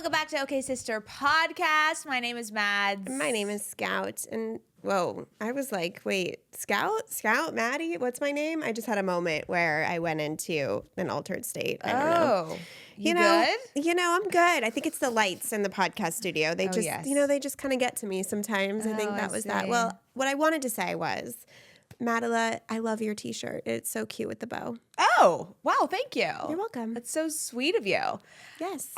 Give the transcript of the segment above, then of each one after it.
welcome back to OK Sister Podcast. My name is Mads. My name is Scout. And whoa, I was like, wait, Scout, Mady, what's my name? I just had a moment where I went into an altered state. I don't know. You good? I'm good. I think it's the lights in the podcast studio. They yes. they just kind of get to me sometimes. I think that was that. Well, what I wanted to say was, Madela, I love your t-shirt. It's so cute with the bow. Oh, wow, thank you. You're welcome. That's so sweet of you. Yes.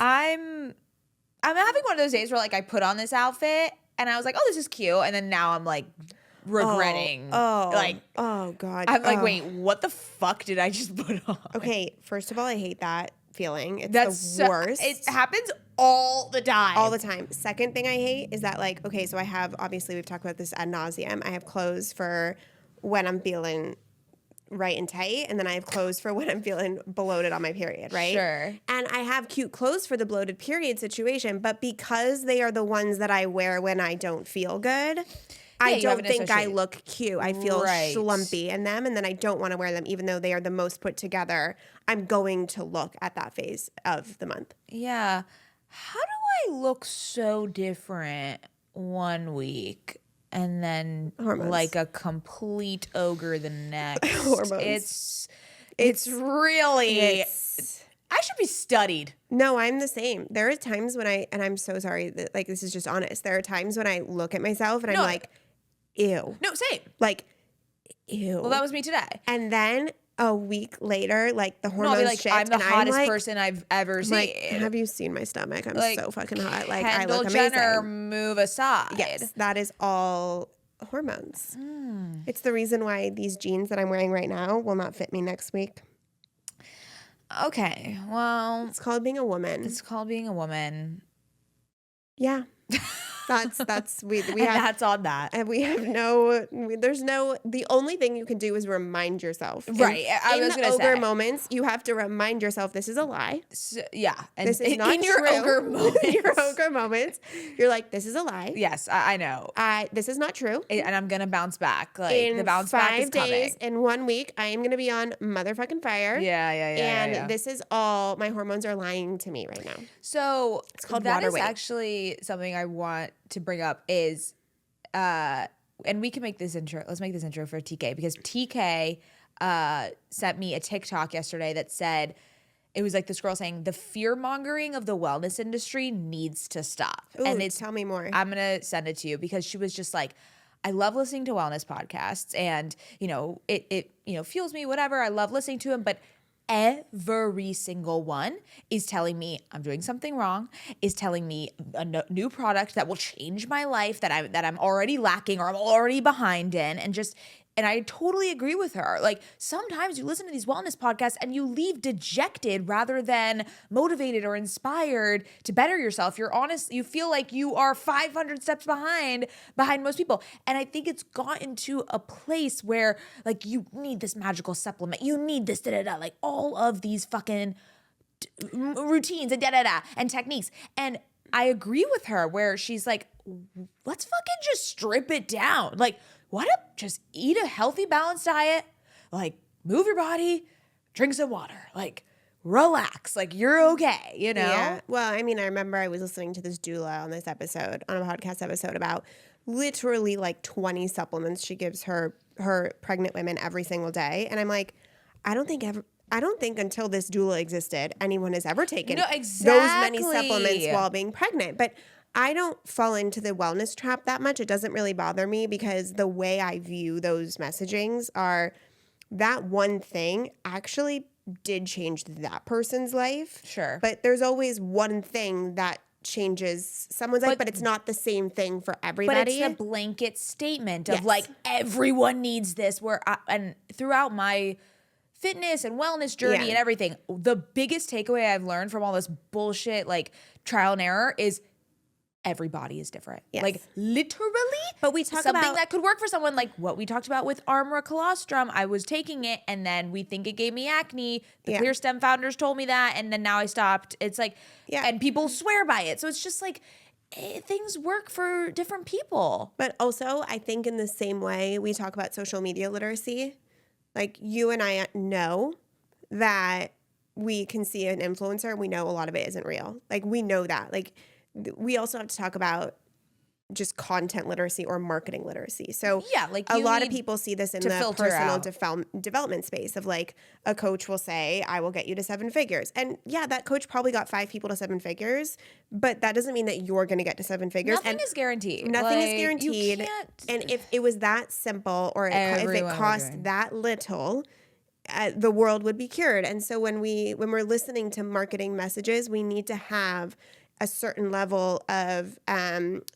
I'm having one of those days where like I put on this outfit and I was like, oh, this is cute. And then now I'm like regretting. Oh God. I'm like, wait, what the fuck did I just put on? Okay, first of all, I hate that feeling. It's the worst. It happens all the time. All the time. Second thing I hate is that like, okay, so I have, obviously we've talked about this ad nauseum. I have clothes for when I'm feeling right and tight, and then I have clothes for when I'm feeling bloated on my period, right? Sure. And I have cute clothes for the bloated period situation, but because they are the ones that I wear when I don't feel good, I don't think I look cute. I feel schlumpy in them, and then I don't want to wear them, even though they are the most put together. I'm going to look at that phase of the month. Yeah. How do I look so different one week and then Hormones. like a complete ogre the next? Hormones. It's really... I should be studied. No, I'm the same. There are times when and I'm so sorry that like this is just honest. There are times when I look at myself and I'm like, ew. No, same. Like, ew. Well, that was me today. And then a week later, like the hormones shift. I'm the hottest person I've ever seen. Like, have you seen my stomach? I'm so fucking hot. Like, I Kendall look amazing. Jenner, move aside. Yes, that is all hormones. It's the reason why these jeans that I'm wearing right now will not fit me next week. Okay, well, it's called being a woman. It's called being a woman. Yeah. That's we have, that's on that. And we have the only thing you can do is remind yourself. Right. I was going to say. In ogre moments, you have to remind yourself this is a lie. Yeah. And this is not in your true. ogre moments. In your ogre moments, you're like, this is a lie. Yes, I know. This is not true. And I'm going to bounce back. Like, in the bounce back is coming. 5 days, in 1 week, I am going to be on motherfucking fire. Yeah. And this is all, my hormones are lying to me right now. So it's called that water is weight. Actually something I want to bring up is, and we can make this intro. Let's make this intro for TK because TK sent me a TikTok yesterday that said, it was like this girl saying the fear mongering of the wellness industry needs to stop. Ooh, and tell me more. I'm going to send it to you because she was just like, I love listening to wellness podcasts and, it fuels me, whatever. I love listening to them, but every single one is telling me I'm doing something wrong, is telling me a new product that will change my life that I'm already lacking or I'm already behind in, and I totally agree with her. Like, sometimes you listen to these wellness podcasts and you leave dejected rather than motivated or inspired to better yourself. You're honest. You feel like you are 500 steps behind most people. And I think it's gotten to a place where, like, you need this magical supplement. You need this, da-da-da. Like, all of these fucking routines and da-da-da and techniques. And I agree with her where she's like, let's fucking just strip it down. Like, why don't just eat a healthy, balanced diet, like move your body, drink some water, like relax, like you're okay, Yeah. Well, I mean, I remember I was listening to this doula on a podcast episode about literally like 20 supplements she gives her pregnant women every single day. And I'm like, I don't think until this doula existed, anyone has ever taken those many supplements while being pregnant. But I don't fall into the wellness trap that much. It doesn't really bother me because the way I view those messagings are that one thing actually did change that person's life. Sure. But there's always one thing that changes someone's life, but it's not the same thing for everybody. But it's a blanket statement of like, everyone needs this. And throughout my fitness and wellness journey and everything, the biggest takeaway I've learned from all this bullshit, like trial and error, is everybody is different. Yes. Like literally. But we talk something about that could work for someone, like what we talked about with Armra colostrum. I was taking it and then we think it gave me acne. The Clear Stem founders told me that, and then now I stopped. It's like, and people swear by it. So it's just like, things work for different people. But also, I think in the same way we talk about social media literacy, like you and I know that we can see an influencer, we know a lot of it isn't real. Like, we know that. Like, we also have to talk about just content literacy or marketing literacy. So Yeah, like a you lot of need people see this in to the filter personal out. development space of like a coach will say, I will get you to 7 figures. And yeah, that coach probably got 5 people to 7 figures, but that doesn't mean that you're going to get to 7 figures. Nothing and is guaranteed. Nothing is Like, guaranteed. You can't. And if it was that simple or if it Everyone would cost join. that little, the world would be cured. And so when we're listening to marketing messages, we need to have a certain level of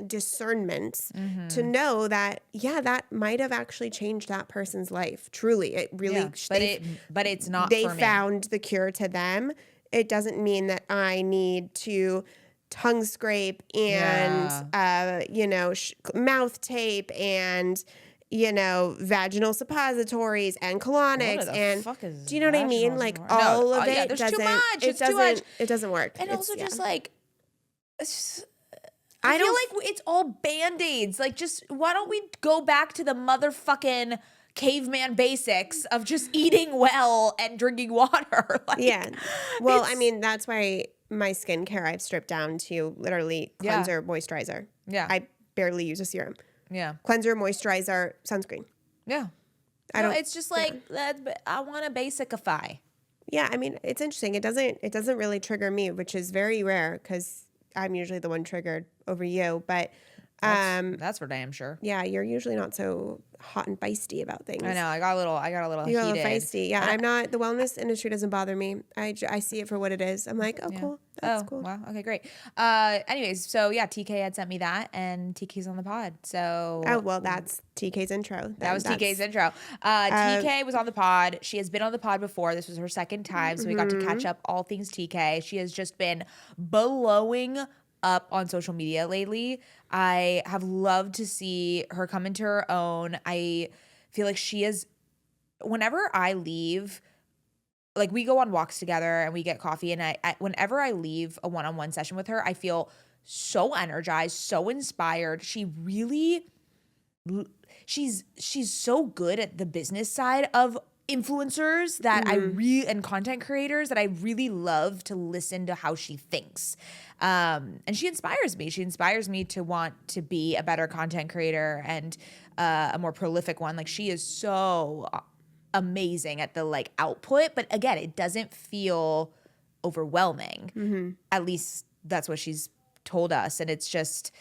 discernment to know that, yeah, that might have actually changed that person's life. Truly, it really. Yeah, but it's not. They for me. found the cure to them. It doesn't mean that I need to tongue scrape and mouth tape and vaginal suppositories and colonics the and fuck is do you know what I mean? vaginal Like suppositories? No, all of it there's doesn't. too much. It It's doesn't. too much. It doesn't work. And It's- also yeah. just like. I I feel don't- like it's all band-aids. Like, just why don't we go back to the motherfucking caveman basics of just eating well and drinking water? Like, Yeah. Well, I mean, that's why my skincare I've stripped down to literally cleanser, moisturizer. Yeah. I barely use a serum. Yeah. Cleanser, moisturizer, sunscreen. Yeah. I don't. It's just like that. I want to basicify. Yeah, I mean, it's interesting. It doesn't really trigger me, which is very rare because I'm usually the one triggered over you. But That's for damn sure. yeah, you're usually not so hot and feisty about things. I know. I got a little You got a heated. little feisty. Yeah, I'm not. The wellness industry doesn't bother me. I see it for what it is. I'm like, oh, cool. That's cool. Wow. Okay, great. Anyways, so yeah, TK had sent me that, and TK's on the pod. So Oh, well, that's TK's intro. that was TK's intro. TK was on the pod. She has been on the pod before. This was her second time, so we got to catch up all things TK. She has just been blowing up on social media lately. I have loved to see her come into her own. I feel like she is, whenever I leave, like we go on walks together and we get coffee, and I whenever I leave a one-on-one session with her, I feel so energized, so inspired. She's so good at the business side of influencers that and content creators that I really love to listen to how she thinks. And she inspires me. She inspires me to want to be a better content creator and a more prolific one. Like, she is so amazing at the like output, but again, it doesn't feel overwhelming. At least that's what she's told us. And it's just,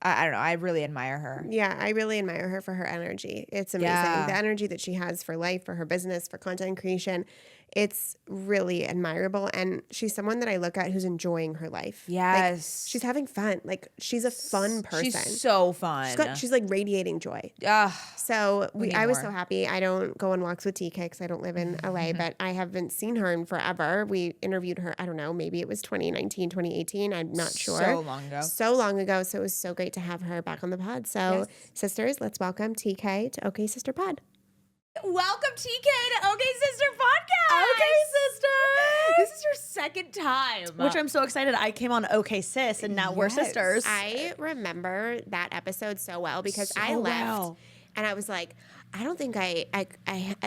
I don't know. I really admire her. Yeah, I really admire her for her energy. It's amazing. Yeah. The energy that she has for life, for her business, for content creation. It's really admirable. And she's someone that I look at who's enjoying her life. Yes. Like, she's having fun. Like, she's a fun person. She's so fun. She's like radiating joy. Ugh. So need I was more. so happy. I don't go on walks with TK because I don't live in LA, but I haven't seen her in forever. We interviewed her, I don't know, maybe it was 2019, 2018. I'm not sure. So long ago. So long ago. So it was so great to have her back on the pod. So sisters, let's welcome TK to OK Sister Pod. Welcome, TK, to OK Sister Podcast. OK Sister. This is your second time. Which I'm so excited. I came on OK Sis, and now we're Yes. sisters. I remember that episode so well because So I left well. and I was like, I don't think I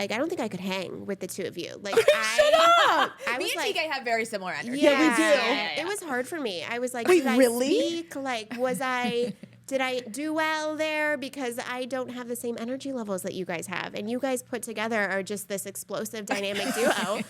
don't think I could hang with the two of you. Like, Shut up. I Me was and like, TK have very similar energy. Yeah, we do. It was hard for me. I was like, Wait, did I really? speak? Like, did I do well there? Because I don't have the same energy levels that you guys have. And you guys put together are just this explosive dynamic duo.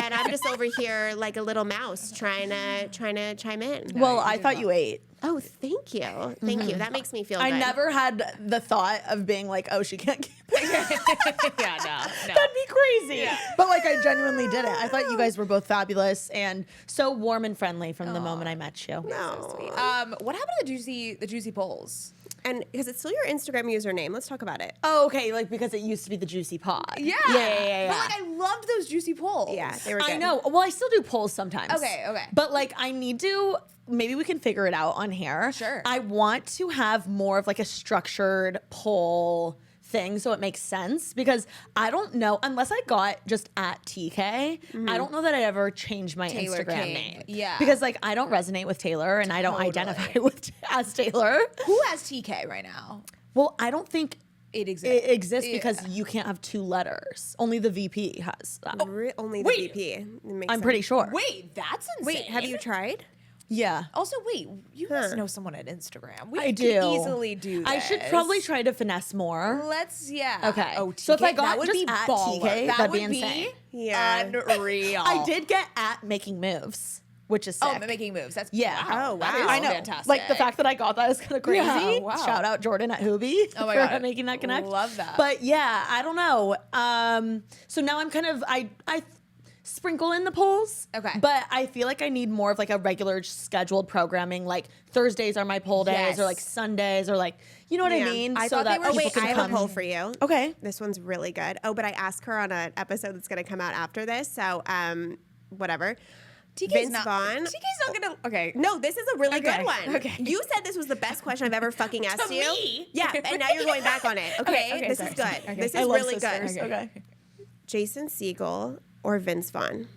And I'm just over here like a little mouse trying to chime in. Well, you I did thought well. you ate. Oh, thank you. Thank you. That makes me feel I good. never had the thought of being like, oh, she can't keep Yeah, no. That'd be crazy. But like, I genuinely did it. I thought you guys were both fabulous and so warm and friendly from the moment I met you. No. What happened to the juicy polls? And because it's still your Instagram username, let's talk about it. Oh, okay. Like, because it used to be the Juicy Pod. Yeah. Yeah. But like, I loved those juicy polls. Yeah, they were good. I know. Well, I still do polls sometimes. Okay. But like, I need to. Maybe we can figure it out on here. Sure. I want to have more of like a structured poll thing so it makes sense because I don't know unless I got just at TK. I don't know that I ever changed my Taylor Instagram King. name. Yeah. Because like I don't resonate with Taylor and I don't Totally. identify with as Taylor. Who has TK right now? Well, I don't think It exists because you can't have 2 letters. Only the VP has that. Only the VP. It makes I'm pretty sense. sure. Wait, that's insane. Wait, have you tried? Yeah. Also, wait, you must know someone at Instagram. We I could do. easily do this. I should probably try to finesse more. Let's, yeah. Okay. Oh, So if I TK, got that would just be at baller. TK, that that'd would be insane. Yeah. Unreal. I did get at making moves, which is sick. Oh, making moves. That's Yeah. Wow. Oh, That wow. is I know. fantastic. Like the fact that I got that is kind of crazy. Yeah, wow. Shout out Jordan at Hoobie Oh my for God. making that connect. Love that. But yeah, I don't know. So now I'm kind of I sprinkle in the polls. Okay. But I feel like I need more of like a regular scheduled programming. Like Thursdays are my poll days, Yes. or like Sundays, or like you know what Yeah. I mean. I so thought they that were- Oh, people wait, can I have come. a poll for you. Okay. This one's really good. Oh, but I asked her on an episode that's going to come out after this. So, whatever. TK's Vince not, Vaughn. TK's not going to, okay. No, this is a really Okay, good one. okay. You said this was the best question I've ever fucking asked To you. me? Yeah, and now you're going back on it. Okay, this sorry, is good. sorry. Okay. This I is love really sisters. good. Okay. Jason Segel or Vince Vaughn?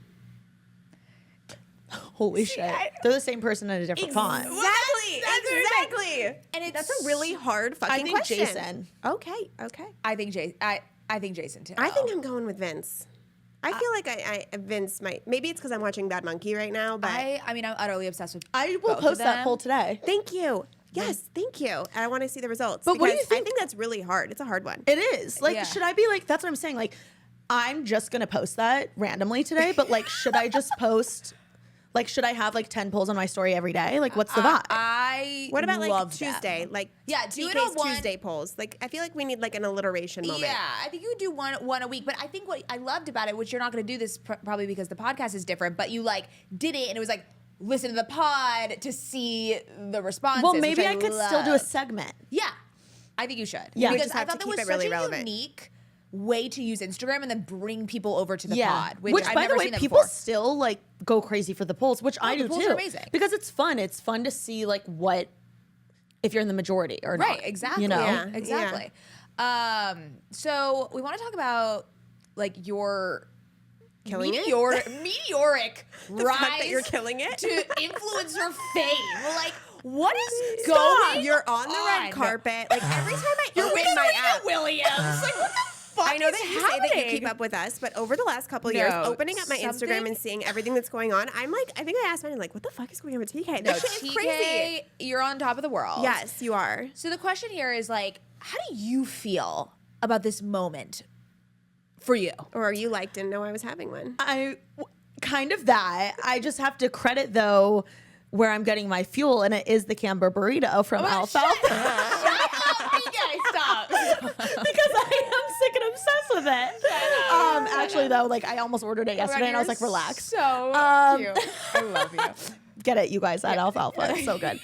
Holy shit. They're the same person in a different font. Exactly. That's what I'm saying. Exactly. And it's That's a really hard fucking I think question. Jason. Okay. Okay. I think Jason too. I think I'm going with Vince. I feel like I Vince might. Maybe it's because I'm watching Bad Monkey right now, but I mean, I'm utterly obsessed with I will both of post that them. poll today. thank you. Yes, thank you. And I want to see the results. But what do you because I think- think that's really hard. It's a hard one. It is. Like, Yeah. should I be like, that's what I'm saying. Like, I'm just going to post that randomly today, but like, should I just post, like, should I have like 10 polls on my story every day? Like, what's the vibe? I What about like love Tuesday? Them. Like Yeah, do it TK's on one- Tuesday polls. Like I feel like we need like an alliteration moment. Yeah, I think you would do one a week. But I think what I loved about it, which you're not going to do this probably because the podcast is different, but you like did it and it was like listen to the pod to see the responses. Well, which maybe I could still do a love. segment. Yeah, I think you should. Yeah. We because just I have thought to that was keep it such really a relevant. unique way to use Instagram and then bring people over to the Yeah. pod. Which, I've by never the way, seen that people before. still like go crazy for the polls, which I the do polls too. are amazing. Because it's fun. It's fun to see like what, if you're in the majority or not. Right, exactly. You know? Yeah. Exactly. So we want to talk about like your Killing it? meteoric The rise fact that you're killing it. to influencer fame. Like, what is Stop. going You're on the on? red carpet. Like every time I You're open with my Serena app. Williams. Like, what the fuck I know is that you happening? say that you keep up with us, but over the last couple of years, No, opening up my Instagram something- and seeing everything that's going on, I'm like, I think I asked mine, like, what the fuck is going on with TK? No, This shit is TK, crazy. you're on top of the world. Yes, you are. So the question here is like, how do you feel about this moment for you? Or you like didn't know I was having one. Kind of that. I just have to credit though where I'm getting my fuel, and it is the Camber burrito from Alfalfa. Stop. Because I am sick and obsessed with it. Actually, though, like I almost ordered it yesterday, and I was like, relax. So cute. I love you. Get it, you guys, at Alfalfa. It's so good.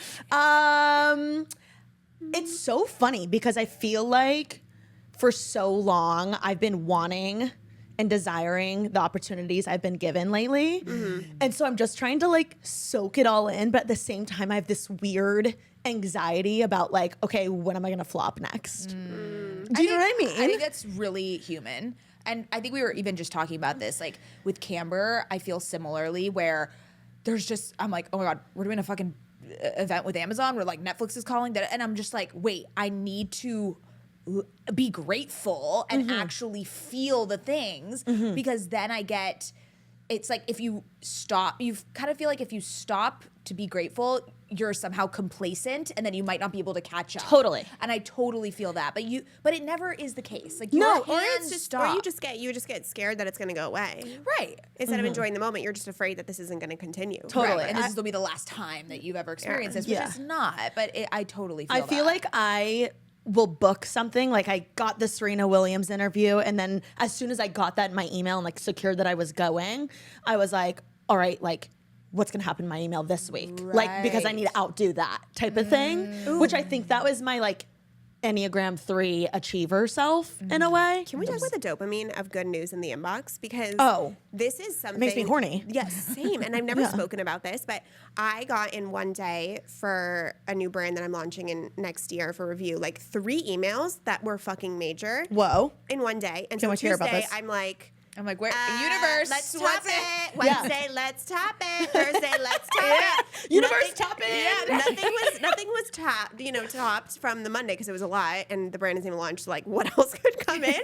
It's so funny because I feel like for so long I've been wanting and desiring the opportunities I've been given lately. And so I'm just trying to like soak it all in, but at the same time I have this weird anxiety about like, okay, when am I gonna flop next? Do you know what I mean? I think that's really human. And I think we were even just talking about this, like with Camber, I feel similarly where there's just, I'm like, oh my God, we're doing a fucking event with Amazon where like Netflix is calling that. And I'm just like, wait, I need to be grateful and actually feel the things because then I get, it's like if you stop, you kind of feel like if you stop to be grateful, you're somehow complacent and then you might not be able to catch up. Totally. And I totally feel that. But it never is the case. Like No, your Or hands it's just, stop. or you just get scared that it's going to go away. right. Instead of enjoying the moment, you're just afraid that this isn't going to continue. Totally. Right. And this will be the last time that you've ever experienced this, which Yeah. is not. But I totally feel I feel that. like I will book something. Like I got the Serena Williams interview, and then as soon as I got that in my email and like secured that I was going, I was like, all right, like what's gonna happen in my email this week? Like because I need to outdo that type of thing. Which I think that was my like Enneagram 3 achiever self in a way. Can we talk about the dopamine of good news in the inbox? Because Oh. this is something makes me horny. Yes, same. And I've never spoken about this, but I got in one day for a new brand that I'm launching in next year for review, like 3 emails that were fucking major Whoa. in one day. And Can't so wait to hear about Tuesday, this. I'm like, I'm like, where universe? Let's top what's it. Yeah. Wednesday, let's top it. Thursday, let's top it. Universe, top it. Yeah, nothing was topped from the Monday because it was a lot, and the brand isn't even launched. So like, what else could come in?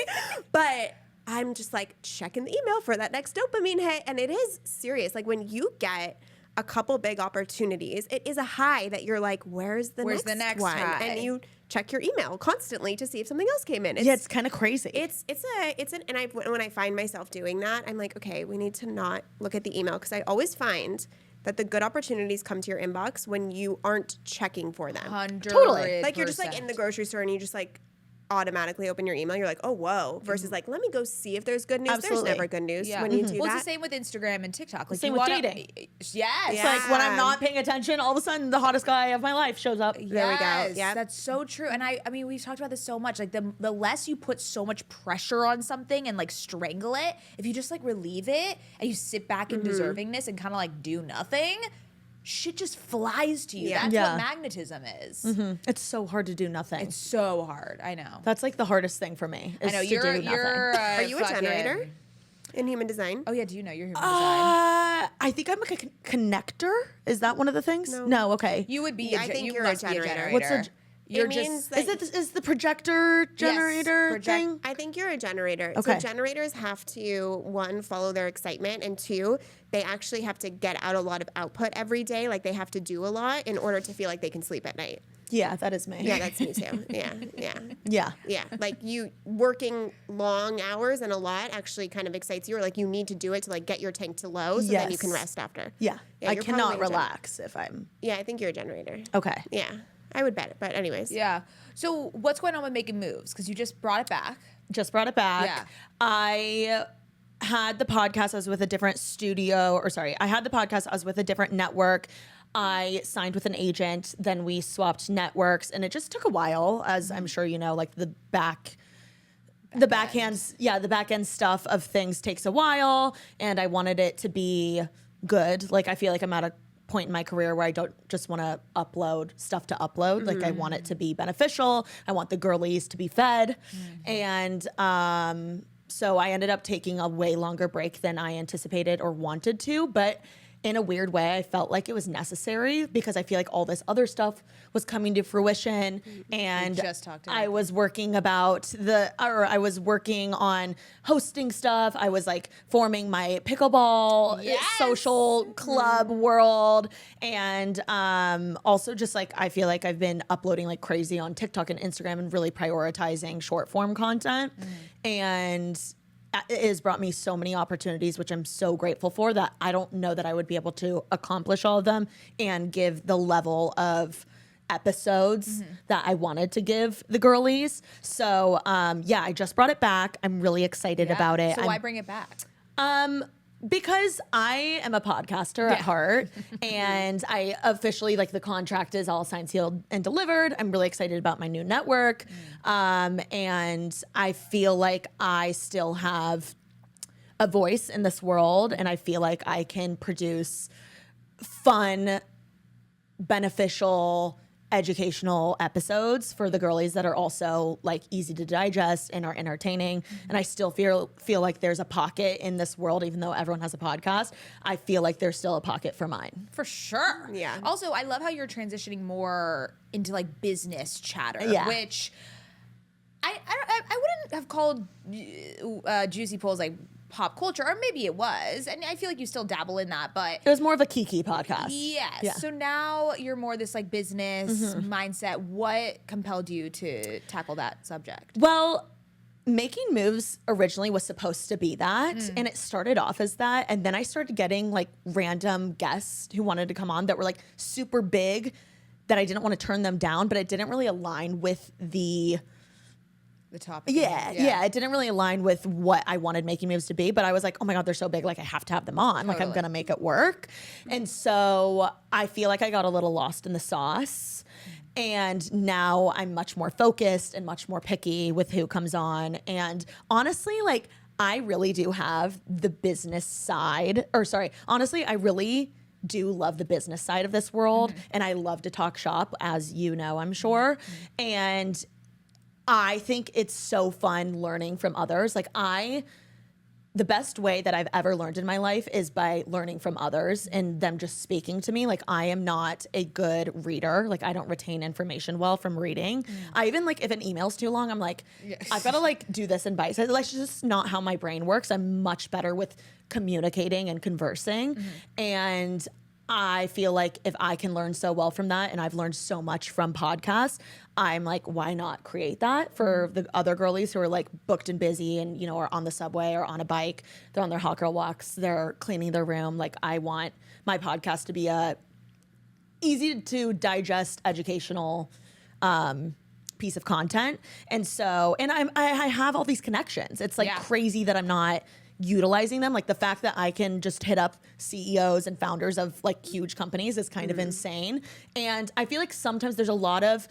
But I'm just like checking the email for that next dopamine hit, and it is serious. Like when you get a couple big opportunities, it is a high that you're like, where's the next one? high? And you check your email constantly to see if something else came in. It's kind of crazy. When I find myself doing that, I'm like, okay, we need to not look at the email, because I always find that the good opportunities come to your inbox when you aren't checking for them. 100%. Totally. Like you're just like in the grocery store and you just like automatically open your email. You're like, oh, whoa. Versus like, let me go see if there's good news. Absolutely. There's never good news Yeah. when you do Well, that. it's the same with Instagram and TikTok. Like Same you with wanna- dating. Yes. It's like when I'm not paying attention, all of a sudden the hottest guy of my life shows up. There we go. Yes, Yep. that's so true. And I mean, we've talked about this so much. Like the less you put so much pressure on something and like strangle it, if you just like relieve it and you sit back in deservingness and kind of like do nothing, shit just flies to you. Yeah. That's Yeah. what magnetism is. It's so hard to do nothing. It's so hard. I know. That's like the hardest thing for me. I Is know to you're. do nothing. Are you a generator in human design? Oh yeah. Do you know you're human design? I think I'm like a connector. Is that one of the things? No. Okay. You would be. Yeah, I think you you're a must be generator. What's a? You're means just. that- Is the projector generator project- thing? I think you're a generator. Okay. So generators have to, one, follow their excitement, and two, they actually have to get out a lot of output every day. Like they have to do a lot in order to feel like they can sleep at night. Yeah, that is me. Yeah, that's me too. Yeah. Yeah. Yeah, like you working long hours and a lot actually kind of excites you, or like you need to do it to like get your tank to low so then you can Yes. rest after. Yeah. Yeah, I you're cannot probably a relax if I'm Yeah, I think you're a generator. okay. Yeah, I would bet it. But anyways, Yeah. So what's going on with making moves? Because you just brought it back. Just brought it back. Yeah. I had the podcast. I was with a different studio, or sorry, I had the podcast. I was with a different network. I signed with an agent. Then we swapped networks, and it just took a while, as I'm sure you know. Like the back end stuff of things takes a while, and I wanted it to be good. Like I feel like I'm at a point in my career where I don't just want to upload stuff to upload. Like I want it to be beneficial. I want the girlies to be fed. And so I ended up taking a way longer break than I anticipated or wanted to, but in a weird way, I felt like it was necessary because I feel like all this other stuff was coming to fruition, and just talked about I was working I was working on hosting stuff. I was like forming my pickleball social club world, and also just like I feel like I've been uploading like crazy on TikTok and Instagram and really prioritizing short form content, and it has brought me so many opportunities, which I'm so grateful for, that I don't know that I would be able to accomplish all of them and give the level of episodes that I wanted to give the girlies. So yeah, I just brought it back. I'm really excited about it. So why bring it back? Because I am a podcaster at heart, and I officially, like, the contract is all signed, sealed, and delivered. I'm really excited about my new network. And I feel like I still have a voice in this world, and I feel like I can produce fun, beneficial, educational episodes for the girlies that are also like easy to digest and are entertaining. And I still feel like there's a pocket in this world, even though everyone has a podcast. I feel like there's still a pocket for mine. For sure. Yeah. Also, I love how you're transitioning more into like business chatter, Yeah. which I wouldn't have called Juicy Pools like pop culture, or maybe it was, and I feel like you still dabble in that, but It was more of a Kiki podcast. yes. Yeah. So now you're more this like business mindset. What compelled you to tackle that subject? Well, Making Moves originally was supposed to be that, and it started off as that, and then I started getting like random guests who wanted to come on that were like super big that I didn't want to turn them down, but it didn't really align with the topic. it didn't really align with what I wanted Making Moves to be, but I was like, oh my God, they're so big, like I have to have them on. Like I'm Totally. gonna make it work. And so I feel like I got a little lost in the sauce. And now I'm much more focused and much more picky with who comes on. And honestly, like I really do have the business side, honestly, I really do love the business side of this world. And I love to talk shop, as you know, I'm sure. And I think it's so fun learning from others. Like I the best way that I've ever learned in my life is by learning from others and them just speaking to me. Like, I am not a good reader. Like, I don't retain information well from reading. I even, like, if an email's too long, I'm like, I've got to, like, do this in bites. Like, it's just not how my brain works. I'm much better with communicating and conversing. And I feel like if I can learn so well from that, and I've learned so much from podcasts, I'm like, why not create that for the other girlies who are like booked and busy and, you know, are on the subway or on a bike, they're on their hot girl walks, they're cleaning their room. Like, I want my podcast to be a easy to digest educational piece of content. And so, and I have all these connections. It's like crazy that I'm not utilizing them. Like, the fact that I can just hit up CEOs and founders of like huge companies is kind of insane. And I feel like sometimes there's a lot of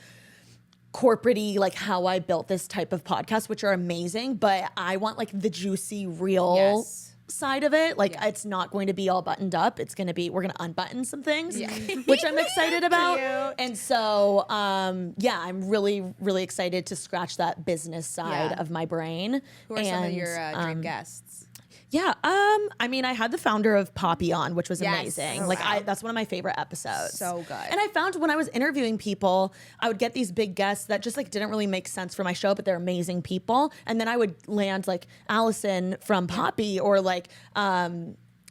corporate-y, like how I built this type of podcast, which are amazing, but I want like the juicy, real side of it. Like, it's not going to be all buttoned up. It's going to be, we're going to unbutton some things, which I'm excited about. And so, I'm really, really excited to scratch that business side of my brain. Who are some of your dream guests? Yeah, I mean, I had the founder of Poppy on, which was amazing. Oh, like, wow. that's one of my favorite episodes. So good. And I found when I was interviewing people, I would get these big guests that just like didn't really make sense for my show, but they're amazing people. And then I would land like Allison from Poppy or like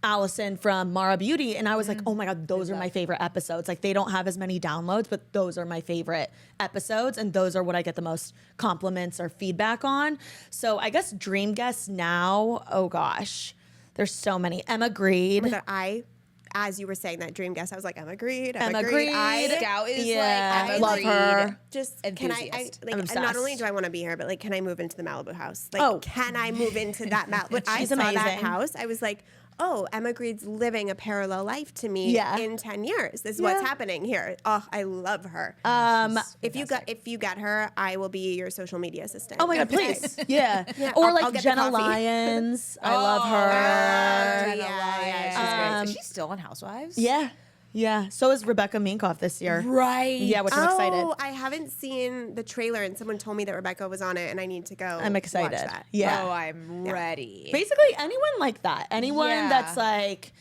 Allison from Mara Beauty, and I was like, oh my God, those are my favorite episodes. Like, they don't have as many downloads, but those are my favorite episodes, and those are what I get the most compliments or feedback on. So I guess dream guests now, oh gosh, there's so many. Emma Greed. Oh my God, as you were saying that dream guest, I was like, Emma Greed. Emma Greed. Scout is Yeah, like, love her. Just Enthusiast. can I I'm like, and not only obsessed. do I want to be here, but like, can I move into the Malibu house? Like, can I move into that Malibu? When I She's saw that amazing. house, I was like, oh, Emma Greed's living a parallel life to me in 10 years. This is what's happening here. Oh, I love her. If you get her, I will be your social media assistant. Oh my God, please. Yeah. Or I'll like get the Jenna coffee. Lyons. I love her. She's great. Is she still on Housewives? Yeah. Yeah. So is Rebecca Minkoff this year. Right. Yeah, which I'm excited. Oh, I haven't seen the trailer, and someone told me that Rebecca was on it, and I need to go. I'm excited. Watch that. Yeah. Oh, I'm ready. Basically, anyone like that. Anyone that's like,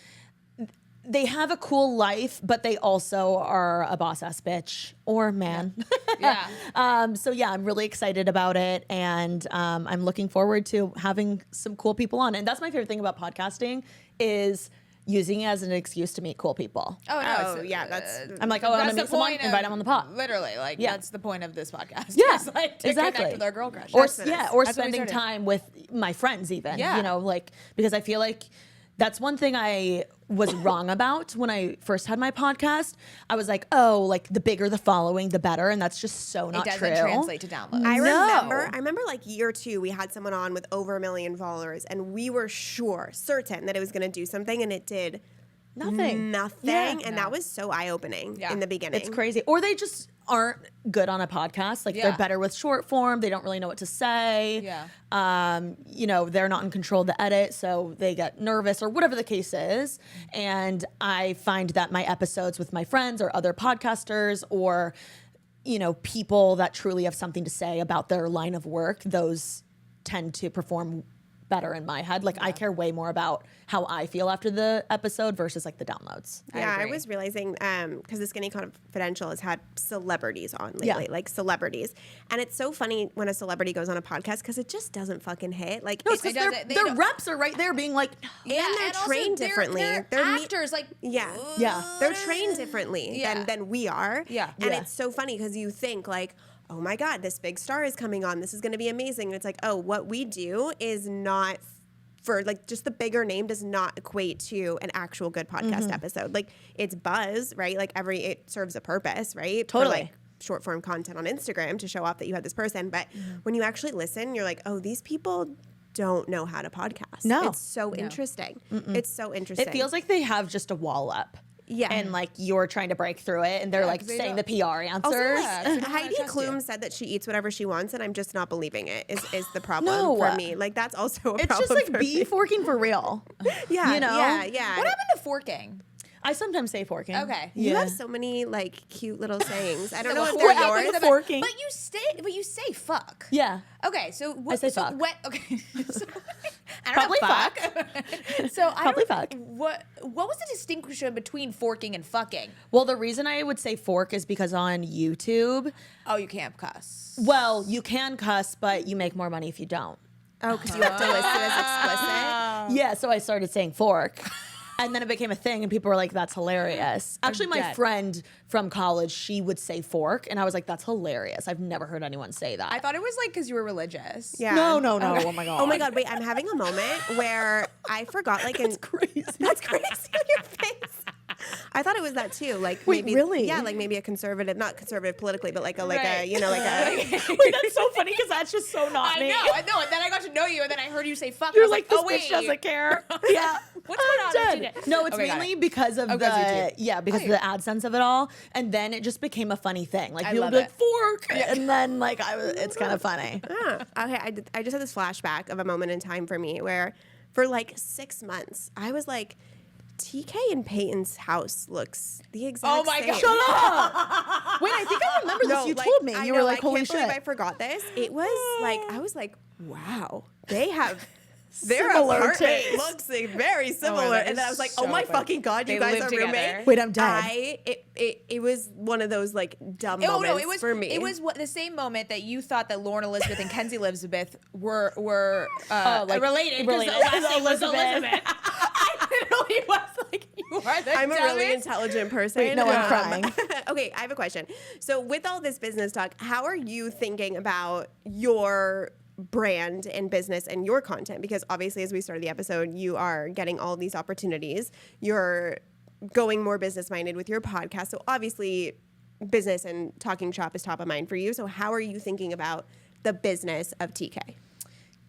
they have a cool life, but they also are a boss ass bitch or man. So yeah, I'm really excited about it, and I'm looking forward to having some cool people on. And that's my favorite thing about podcasting is using it as an excuse to meet cool people. Oh, no. Oh, yeah, that's. I'm like, oh, I'm gonna meet someone, invite them on the pod. Literally, like, that's the point of this podcast. Yeah, Is, like, to exactly. connect with our girl crush. Or That's or what we spending started. time with my friends, even. Yeah. You know, like, because I feel like that's one thing I was wrong about when I first had my podcast. I was like, oh, like the bigger the following, the better, and that's just so not It true. doesn't translate to downloads. I remember like year 2, we had someone on with over 1 million followers, and we were certain that it was going to do something, and it did Nothing. nothing. And that was so eye-opening in the beginning. It's crazy. Or they just aren't good on a podcast. Like they're better with short form. They don't really know what to say. You know, they're not in control of the edit, so they get nervous or whatever the case is. And I find that my episodes with my friends or other podcasters or, you know, people that truly have something to say about their line of work, those tend to perform better in my head. Like I care way more about how I feel after the episode versus like the downloads. I was realizing because the Skinny Confidential has had celebrities on lately, like celebrities, and it's so funny when a celebrity goes on a podcast because it just doesn't fucking hit. Like No, it's because just their reps are right there being like, and they're trained differently. They're actors, like they're trained differently than we are. And it's so funny because you think like, oh my God, this big star is coming on. This is going to be amazing. And it's like, oh, what we do is not for like just the bigger name does not equate to an actual good podcast episode. Like it's buzz, right? Like it serves a purpose, right? Totally. For like short form content on Instagram to show off that you had this person. But when you actually listen, you're like, oh, these people don't know how to podcast. No. It's so interesting. It's so interesting. it feels like they have just a wall up. Yeah. And like you're trying to break through it and they're like they saying the don't- PR answers. Heidi Klum said that she eats whatever she wants, and I'm just not believing it. Is the problem No. for me? Like that's also a It's problem. just like for be me. forking for real. Yeah, you know? yeah. What happened to forking? I sometimes say forking. Okay. You Yeah. have so many like cute little sayings. I don't know if What they're happened yours. to forking? But you say fuck. Yeah. Okay, so what? say so fuck. What? Okay. So, I don't Probably know, fuck. So I Probably don't, fuck. What was the distinction between forking and fucking? Well, the reason I would say fork is because on YouTube, Oh, you can't cuss. well, you can cuss, but you make more money if you don't. Oh, because you have to list it as explicit. Yeah, so I started saying fork. And then it became a thing, and people were like, that's hilarious. Actually, my dead. friend from college, she would say fork, and I was like, that's hilarious. I've never heard anyone say that. I thought it was like because you were religious. Yeah. No. Oh my God. Oh my God, wait, I'm having a moment where I forgot, like, that's crazy. That's crazy on your face. I thought it was that too. Like, Wait, maybe, really? Yeah, like maybe a conservative, not conservative politically, but like a, Right. you know, like a. Wait, that's so funny because that's just so not me. I know. And then I got to know you, and then I heard you say fuck. You're and I was like, this oh, wait. bitch doesn't care. Yeah. What's going on? I'm dead. No, it's Okay, got mainly it. because of because the YouTube. because of the AdSense of it all, and then it just became a funny thing. Like people would love be like fork, and then like it's kind of funny. Okay, I just had this flashback of a moment in time for me where for like 6 months, I was like, TK and Peyton's house looks the exact Oh my same. God. Shut up! Wait, I think I remember this. You told me. I You know, were like, I holy can't believe I shit. forgot this. It was like, I was like, wow, they have their Similar apartment taste. looks like very similar. that and then I is was like, so oh my funny. fucking God, They you guys live are together. roommates. Wait, I'm dead. It was one of those like dumb Oh moments no! It was for me. It was the same moment that you thought that Lauren Elizabeth and Kenzie Elizabeth were like, related. 'Cause related. The last name was Elizabeth. Elizabeth. I literally was like, you are the I'm a really dumbest. intelligent person. Wait, no, I'm crying. Okay, I have a question. So, with all this business talk, how are you thinking about your brand and business and your content? Because obviously, as we started the episode, you are getting all these opportunities. You're going more business minded with your podcast. So, obviously, business and talking shop is top of mind for you. So, how are you thinking about the business of TK?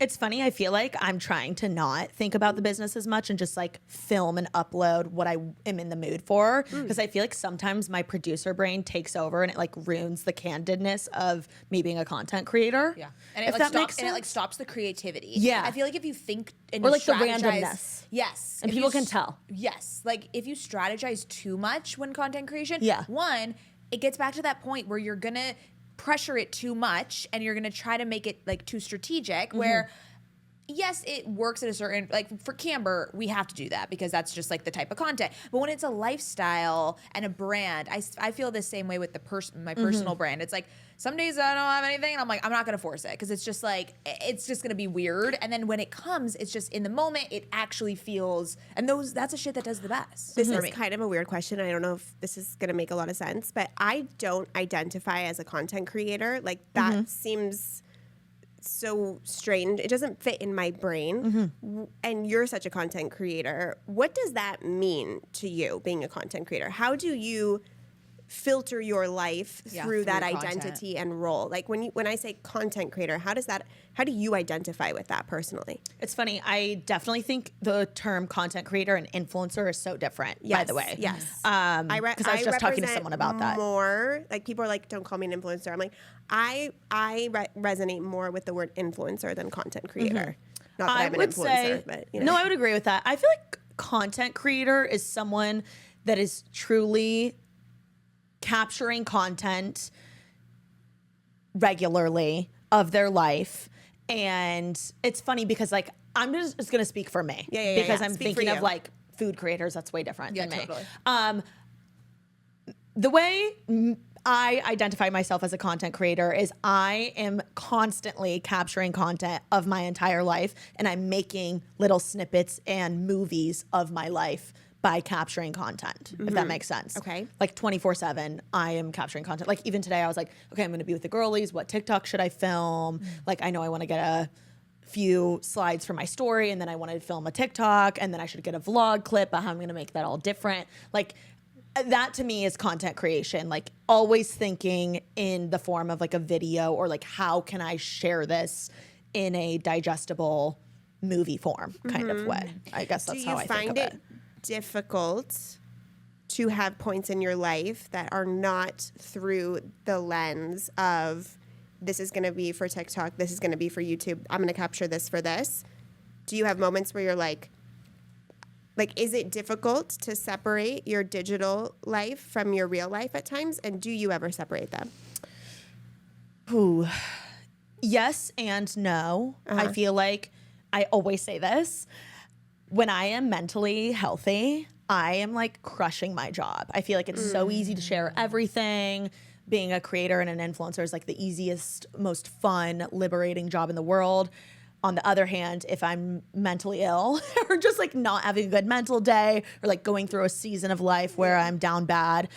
It's funny. I feel like I'm trying to not think about the business as much and just like film and upload what I am in the mood for. Because I feel like sometimes my producer brain takes over and it like ruins the candidness of me being a content creator. Yeah, and If it like that stops, makes and it like sense. stops the creativity. Yeah. I feel like if you think and Or, you like, the strategize- randomness. yes, And if people you can s- tell. Yes, like if you strategize too much when content creation, Yeah. one, it gets back to that point where you're gonna pressure it too much and you're gonna try to make it like too strategic. Where yes, it works at a certain, like for Camber, we have to do that because that's just like the type of content. But when it's a lifestyle and a brand, I feel the same way with my personal brand. It's like some days I don't have anything and I'm like, I'm not going to force it because it's just like, it's just going to be weird. And then when it comes, it's just in the moment, it actually feels, and that's a shit that does the best. This for is me. kind of a weird question. I don't know if this is going to make a lot of sense, but I don't identify as a content creator. Like that seems so strange. It doesn't fit in my brain. And you're such a content creator. What does that mean to you, being a content creator? How do you filter your life Yeah, through that through content. identity and role? Like when I say content creator, how do you identify with that personally? It's funny. I definitely think the term content creator and influencer is so different, by the way. Yes. Because I was just talking to represent someone about that. More like people are like, don't call me an influencer. I'm like, I resonate more with the word influencer than content creator. Not that I'm an influencer, but you know. No, I would agree with that. I feel like content creator is someone that is truly capturing content regularly of their life. And it's funny because like I'm just going to speak for me because I'm Speak for thinking of you. like food creators. That's way different Yeah, than me. totally. The way I identify myself as a content creator is I am constantly capturing content of my entire life and I'm making little snippets and movies of my life by capturing content, if that makes sense. Okay. Like 24/7, I am capturing content. Like even today I was like, okay, I'm going to be with the girlies. What TikTok should I film? Like I know I want to get a few slides for my story and then I want to film a TikTok and then I should get a vlog clip about how I'm going to make that all different. Like that to me is content creation, like always thinking in the form of like a video or like how can I share this in a digestible movie form kind of way. I guess that's Do how you I think find of it difficult to have points in your life that are not through the lens of this is going to be for TikTok, this is going to be for YouTube, I'm going to capture this for this? Do you have moments where you're like, is it difficult to separate your digital life from your real life at times? And do you ever separate them? Ooh. Yes and no. I feel like I always say this, when I am mentally healthy, I am like crushing my job. I feel like it's so easy to share everything. Being a creator and an influencer is like the easiest, most fun, liberating job in the world. On the other hand, if I'm mentally ill or just like not having a good mental day or like going through a season of life where I'm down bad,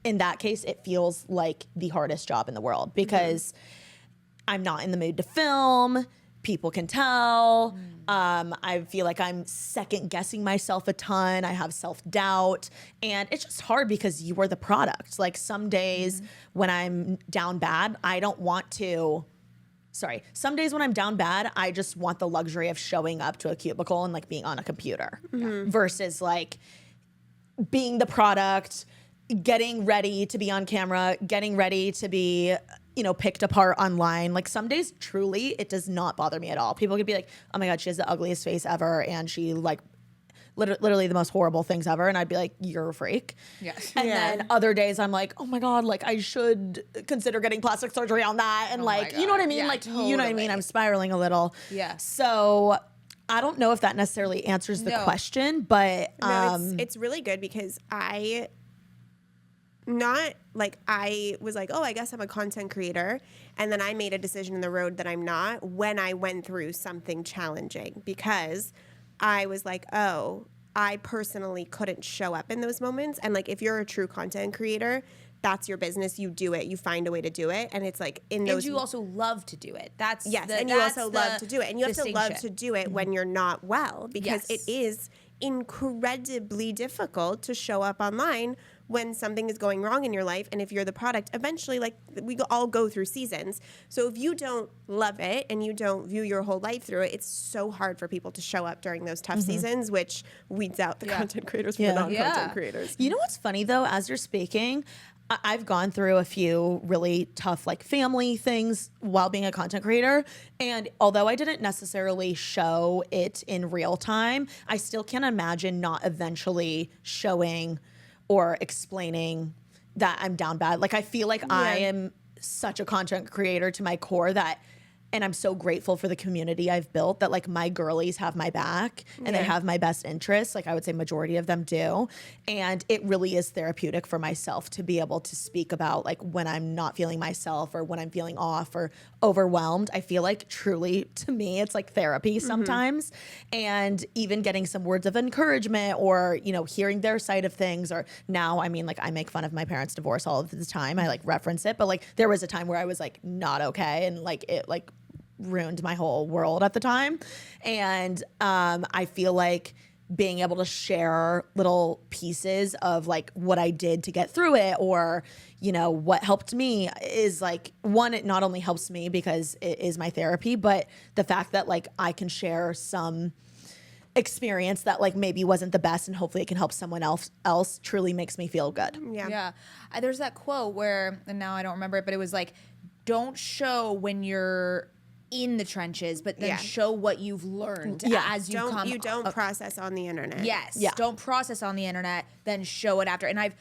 in that case, it feels like the hardest job in the world because I'm not in the mood to film. People can tell. I feel like I'm second guessing myself a ton. I have self-doubt. And it's just hard because you are the product. Like some days when I'm down bad, some days when I'm down bad, I just want the luxury of showing up to a cubicle and like being on a computer versus like being the product, getting ready to be on camera, getting ready to be, picked apart online. Like some days, truly, it does not bother me at all. People could be like, oh my God, she has the ugliest face ever. And she like literally the most horrible things ever. And I'd be like, you're a freak. Yes. And then other days I'm like, oh my God, like I should consider getting plastic surgery on that. And like, you know what I mean? Yeah, like, you know what I mean? totally. I'm spiraling a little. Yeah. So I don't know if that necessarily answers the question, but No, it's really good because I was like, oh, I guess I'm a content creator. And then I made a decision in the road that I'm not when I went through something challenging because I was like, oh, I personally couldn't show up in those moments. And like, if you're a true content creator, that's your business. You do it. You find a way to do it. And it's like in those. And you also love to do it. And you also love to do it. And you have to love to do it when you're not well because it is incredibly difficult to show up online when something is going wrong in your life. And if you're the product, eventually, like we all go through seasons. So if you don't love it and you don't view your whole life through it, it's so hard for people to show up during those tough seasons, which weeds out the content creators from the non-content creators. You know what's funny though, as you're speaking, I've gone through a few really tough like family things while being a content creator. And although I didn't necessarily show it in real time, I still can't imagine not eventually showing or explaining that I'm down bad. Like I feel like I am such a content creator to my core that, and I'm so grateful for the community I've built that like my girlies have my back and they have my best interests. Like I would say majority of them do. And it really is therapeutic for myself to be able to speak about like when I'm not feeling myself or when I'm feeling off or overwhelmed. I feel like truly to me, it's like therapy sometimes. And even getting some words of encouragement or, hearing their side of things or now, I mean, like I make fun of my parents' divorce all of the time. I like reference it, but like there was a time where I was like not okay. And like it like ruined my whole world at the time. And I feel like being able to share little pieces of like what I did to get through it or, what helped me is like, one, it not only helps me because it is my therapy, but the fact that like I can share some experience that like maybe wasn't the best and hopefully it can help someone else truly makes me feel good. Yeah. There's that quote where, and now I don't remember it, but it was like, don't show when you're in the trenches, but then show what you've learned as you come. You don't process on the internet. Yes. Yeah. Don't process on the internet, then show it after. And I've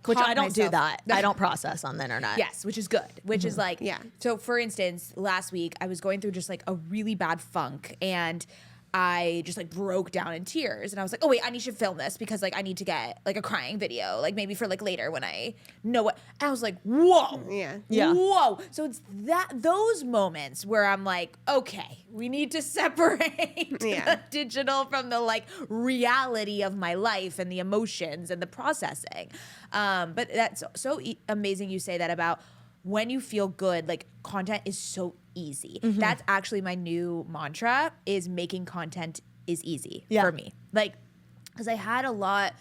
which I don't do myself- that. I don't process on the internet. Yes, which is good. Which is like, so for instance, last week I was going through just like a really bad funk and I just like broke down in tears and I was like, oh wait, I need to film this because like I need to get like a crying video, like maybe for like later when I know what. And I was like, whoa. Yeah. Whoa. So it's those moments where I'm like, okay, we need to separate the digital from the like reality of my life and the emotions and the processing. But that's so amazing you say that about when you feel good, like content is so easy. That's actually my new mantra is making content is easy for me. Like, because I had not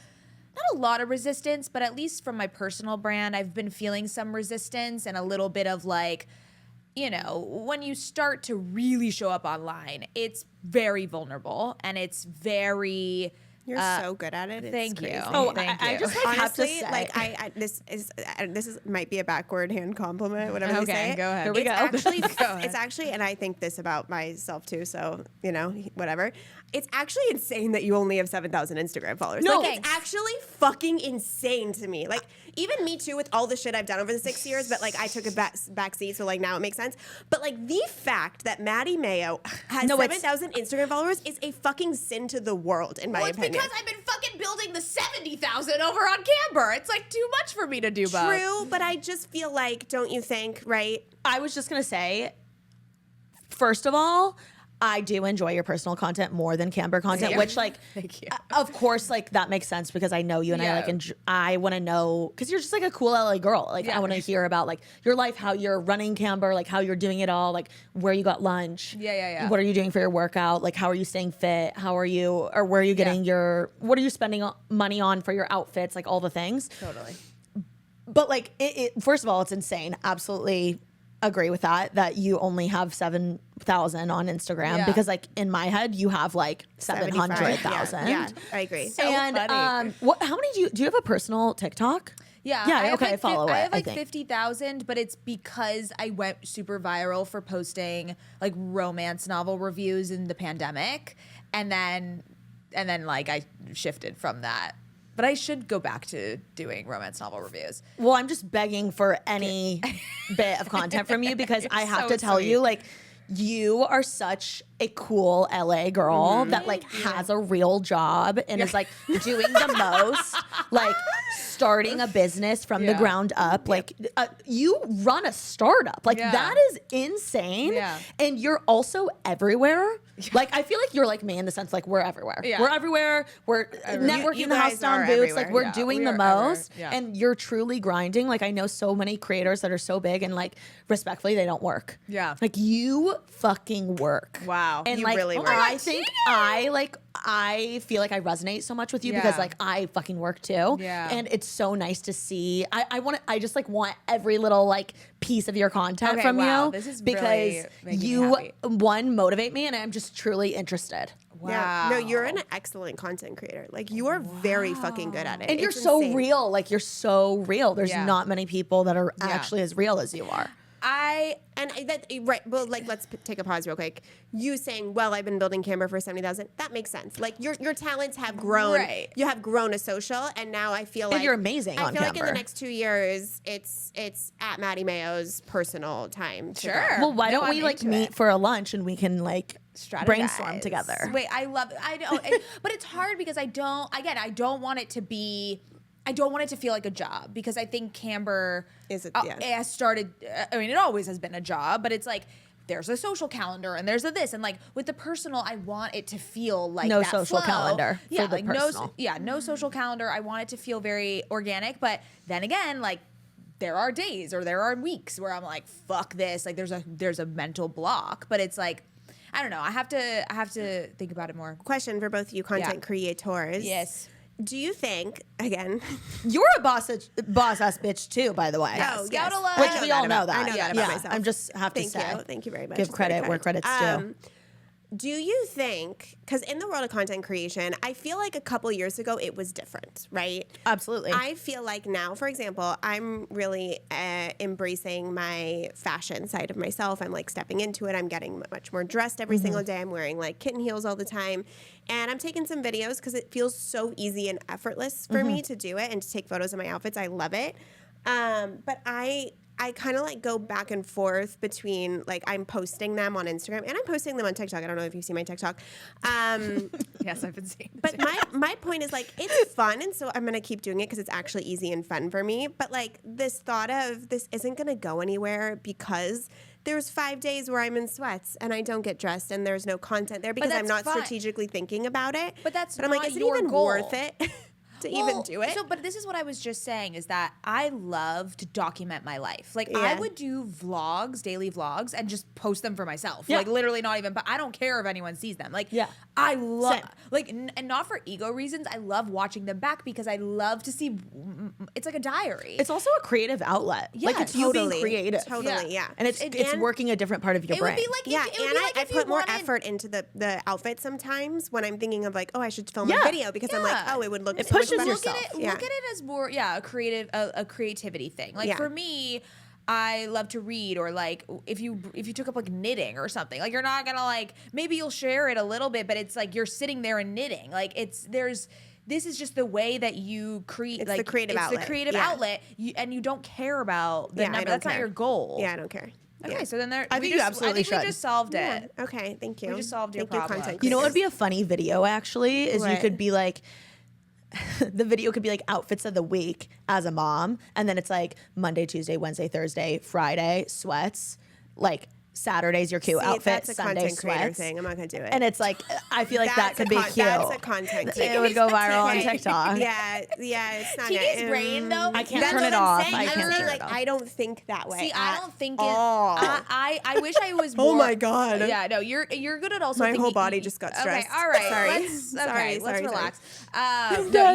a lot of resistance, but at least from my personal brand, I've been feeling some resistance and a little bit of like, when you start to really show up online, it's very vulnerable and it's very... You're so good at it. It's Thank you. crazy. Oh, Thank I you. just like have to Honestly, say, like this is might be a backward hand compliment, whatever you Okay, say. go ahead. Here we go. Actually, Go ahead. it's actually, and I think this about myself too. So whatever. It's actually insane that you only have 7,000 Instagram followers. No. Like, it's actually fucking insane to me. Like even me too with all the shit I've done over the 6 years, but like I took a back seat, so like now it makes sense. But like the fact that Mady Mayo has 7,000 Instagram followers is a fucking sin to the world, in my opinion. It's because I've been fucking building the 70,000 over on Camber. It's like too much for me to do both. True, but I just feel like, don't you think, right? I was just gonna say, first of all, I do enjoy your personal content more than Camber content, which like, Thank you. Of course, like that makes sense because I know you and I like, I want to know, because you're just like a cool LA girl. Like I want to hear about like your life, how you're running Camber, like how you're doing it all, like where you got lunch. Yeah. What are you doing for your workout? Like how are you staying fit? How are you, or where are you getting what are you spending money on for your outfits? Like all the things. Totally. But like, first of all, it's insane. Absolutely agree with that you only have 7,000 on Instagram because like in my head you have like 700,000. Yeah, I agree. And funny. how many do you have a personal TikTok? Yeah. I follow it. I have like think 50,000, but it's because I went super viral for posting like romance novel reviews in the pandemic, and then like I shifted from that. But I should go back to doing romance novel reviews. Well, I'm just begging for any bit of content from you because I have so to tell sweet. you, like, you are such a cool LA girl that like has a real job and is like doing the most, like starting a business from the ground up. Like you run a startup. Like that is insane. Yeah. And you're also everywhere. Like I feel like you're like me in the sense like we're everywhere. Yeah. We're everywhere. We're networking You the house guys down are boots. Like everywhere. we're doing we the are everywhere. most. Yeah. And you're truly grinding. Like I know so many creators that are so big and like respectfully they don't work. Yeah. Like you fucking work. Wow. And You like really work. I think I feel like I resonate so much with you because Yeah. like I fucking work too. Yeah. And it's so nice to see. I just like want every little like piece of your content Okay, from wow. you This is because really making me you happy. one motivate me and I'm just truly interested. Wow. Yeah. No, you're an excellent content creator. Like you are very fucking good at it. And you're It's so insane. real. Like you're so real. There's Yeah. not many people that are actually as real as you are. Right, but like let's take a pause real quick. You saying, "Well, I've been building Camber for 70,000." That makes sense. Like your talents have grown. Right. You have grown a social, and now I feel like you're amazing I on feel like in Camber. the next 2 years, it's at Mady Mayo's personal time. to Sure. grow. Well, why No, don't we I'm like into meet it. for a lunch and we can like brainstorm Strategize. together? Wait, I love it. I don't, but it's hard because I don't want it to be. I don't want it to feel like a job because I think Camber Is it- yeah. it has started. I mean, it always has been a job, but it's like there's a social calendar and there's a this and like with the personal, I want it to feel like No that social flow. calendar for Yeah, the like personal. no social calendar. I want it to feel very organic, but then again, like. There are days or there are weeks where I'm like, fuck this. Like there's a mental block, but it's like, I don't know. I have to think about it more. Question for both you content creators. Yes. Do you think again? You're a boss ass bitch too, by the way. Oh, Scout yes. alert. Which I we know all that know about- that. I know that about Yeah. myself. I'm just have to Thank say. you. Thank you very much. Give It's very credit where kind. credit's due. Do you think, because in the world of content creation, I feel like a couple years ago it was different, right? Absolutely. I feel like now, for example, I'm really embracing my fashion side of myself. I'm like stepping into it. I'm getting much more dressed every single day. I'm wearing like kitten heels all the time. And I'm taking some videos because it feels so easy and effortless for me to do it and to take photos of my outfits. I love it. But I kind of like go back and forth between like I'm posting them on Instagram and I'm posting them on TikTok. I don't know if you've seen my TikTok. Yes, I've been seeing. But my point is like it's fun, and so I'm gonna keep doing it because it's actually easy and fun for me. But like this thought of this isn't gonna go anywhere because there's 5 days where I'm in sweats and I don't get dressed and there's no content there because I'm that's not fine. strategically thinking about it. But that's I'm like, not is it your even goal. worth it to even do it? So, but this is what I was just saying is that I love to document my life. Like I Yeah. would do vlogs, daily vlogs, and just post them for myself. Yeah. Like literally not even. But I don't care if anyone sees them. Like Yeah. I love Same. like and not for ego reasons. I love watching them back because I love to see. It's like a diary. it's also a creative outlet. Like Yeah, it's you being totally. creative. Totally, yeah. And it's working a different part of your it brain. would be like Yeah, if, it would and be like I if you put more wanted- effort into the outfit sometimes when I'm thinking of like, oh, I should film Yeah. a video because I'm like, Yeah. oh, it would look It so much pushes better. yourself. Look at it as more a creativity thing. Like Yeah. for me, I love to read, or like if you took up like knitting or something, like you're not gonna like maybe you'll share it a little bit, but it's like you're sitting there and knitting. Like this is just the way that you create. It's like the creative outlet. The creative Yeah. outlet, and you don't care about the Yeah, I number. don't That's not care. your goal. Yeah, I don't care. Okay, Yeah. so then there. I think you absolutely I think we should. just solved it. Yeah. Okay, thank you. We just solved your Thank you, problem. content You know what would creators. be a funny video actually is you What? could be like the video could be like outfits of the week as a mom, and then it's like Monday, Tuesday, Wednesday, Thursday, Friday, sweats, like Saturday's your cute See, outfit, that's a Sunday content creator sweats. thing. I'm not gonna do it. And it's like I feel like that That's could a be con- cute. That's a content creator. It would go viral on Okay. TikTok. Yeah, it's not. TK's it. brain, though. I can't That's turn what it I'm off. saying. I I'm can't saying, turn it like, off. I don't think that way. See, I at don't think all. I wish I was more. Oh my God. Yeah, no, you're good at also. My whole thinking- body just got stressed. Okay, all right. Sorry. Let's Sorry. relax. No,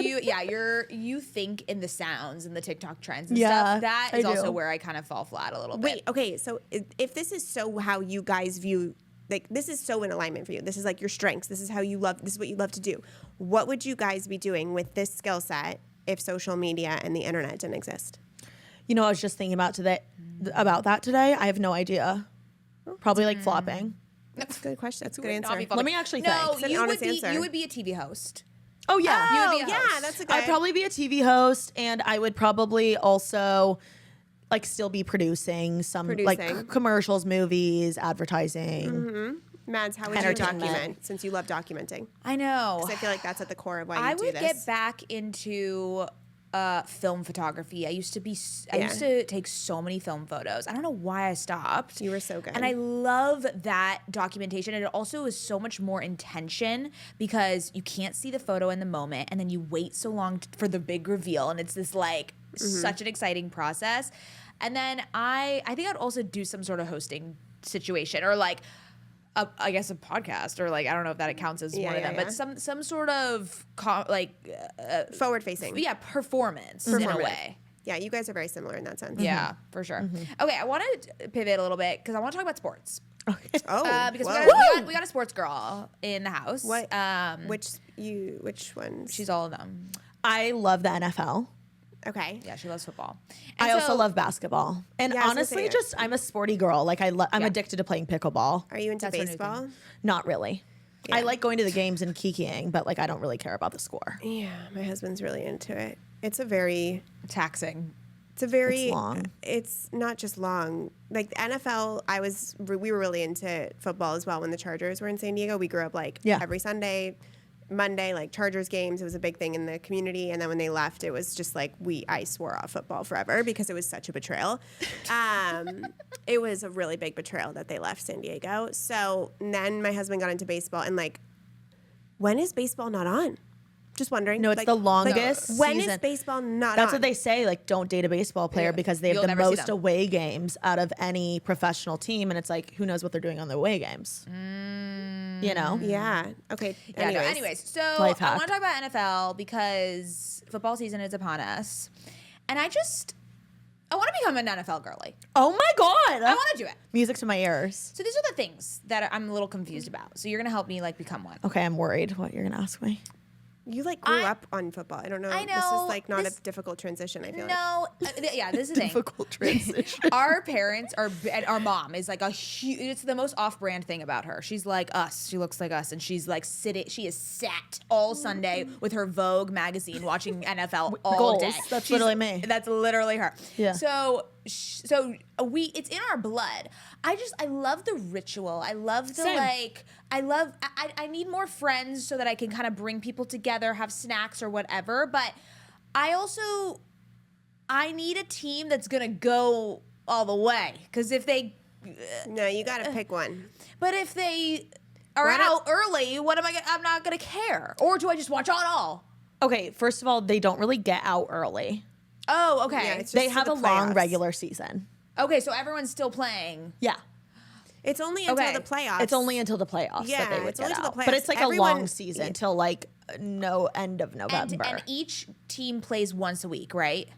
you think in the sounds and the TikTok trends and Yeah, stuff. That is I also do. where I kind of fall flat a little bit. Wait, okay, so if this is so how you guys view, like this is so in alignment for you, this is like your strengths, this is how you love, this is what you love to do, what would you guys be doing with this skill set if social media and the internet didn't exist? You know, I was just thinking about that today. I have no idea. Probably like flopping. That's a good question. That's a good Would not be answer. funny. Let me actually No, think. It's an you would honest be answer. you would be a TV host. Oh yeah. You would be a yeah, host. that's a good. I'd probably be a TV host, and I would probably also like still be producing some like Producing. commercials, movies, advertising. Mads, how would you Entertainment. document since you love documenting? I know. 'Cause I feel like that's at the core of why you I do would this. get back into film photography. I used to take so many film photos. I don't know why I stopped. You were so good. And I love that documentation. And it also is so much more intention because you can't see the photo in the moment and then you wait so long for the big reveal. And it's this like such an exciting process. And then I think I'd also do some sort of hosting situation or like I guess a podcast or like I don't know if that counts as one of them, but some sort of Forward facing. yeah, performance in a way. Yeah, you guys are very similar in that sense. Yeah, for sure. Okay, I want to pivot a little bit because I want to talk about sports. Oh, Because whoa. we got a sports girl in the house. What? Which ones? She's all of them. I love the NFL. Okay. Yeah, she loves football. I And also so- love basketball. And Yeah, I was gonna honestly, say- just I'm a sporty girl. Like I'm addicted to playing pickleball. Are you into That's her new baseball? Not really. Yeah. I like going to the games and kikiing, but like I don't really care about the score. Yeah, my husband's really into it. It's a very taxing. It's long. It's not just long. Like the NFL, we were really into football as well when the Chargers were in San Diego. We grew up like Yeah. every Sunday, Monday, like Chargers games. It was a big thing in the community. And then when they left, it was just like I swore off football forever because it was such a betrayal. It was a really big betrayal that they left San Diego. So then my husband got into baseball and like, when is baseball not on? Just wondering. No, it's like, the longest When is season. baseball not That's on? what they say. Like, don't date a baseball player Yeah. because they have You'll the never see most them. away games out of any professional team, and it's like, who knows what they're doing on the away games? You know? Yeah. Okay. Yeah, anyways, so Life I hack. want to talk about NFL because football season is upon us. And I want to become an NFL girly. Oh my god! I want to do it. Music to my ears. So these are the things that I'm a little confused about. So you're going to help me like become one. Okay, I'm worried what you're gonna ask me. You like grew up on football. I don't know. I This know. is like not This- a difficult transition. I feel like. No, yeah, this is the thing. Difficult transition. Our parents and our mom is like it's the most off-brand thing about her. She's like us. She looks like us, and she's like she is sat all Sunday with her Vogue magazine watching NFL all Goals. day. That's She's- literally me. That's literally her. Yeah. So it's in our blood. I love the ritual. I love the Same. I need more friends so that I can kind of bring people together, have snacks or whatever. But I need a team that's gonna go all the way. Because if they got to pick one. But if they are Why not- out early, what am I gonna I'm not gonna care. Or do I just watch it all? Okay, first of all, they don't really get out early. Oh, okay. Yeah, it's They just have the a long playoffs. regular season. Okay, so everyone's still playing. Yeah. It's only until Okay. the playoffs. It's only until the playoffs Yeah, that they would it's get only till out. the But it's like playoffs. a long Everyone- season till like no end of November. And each team plays once a week, right?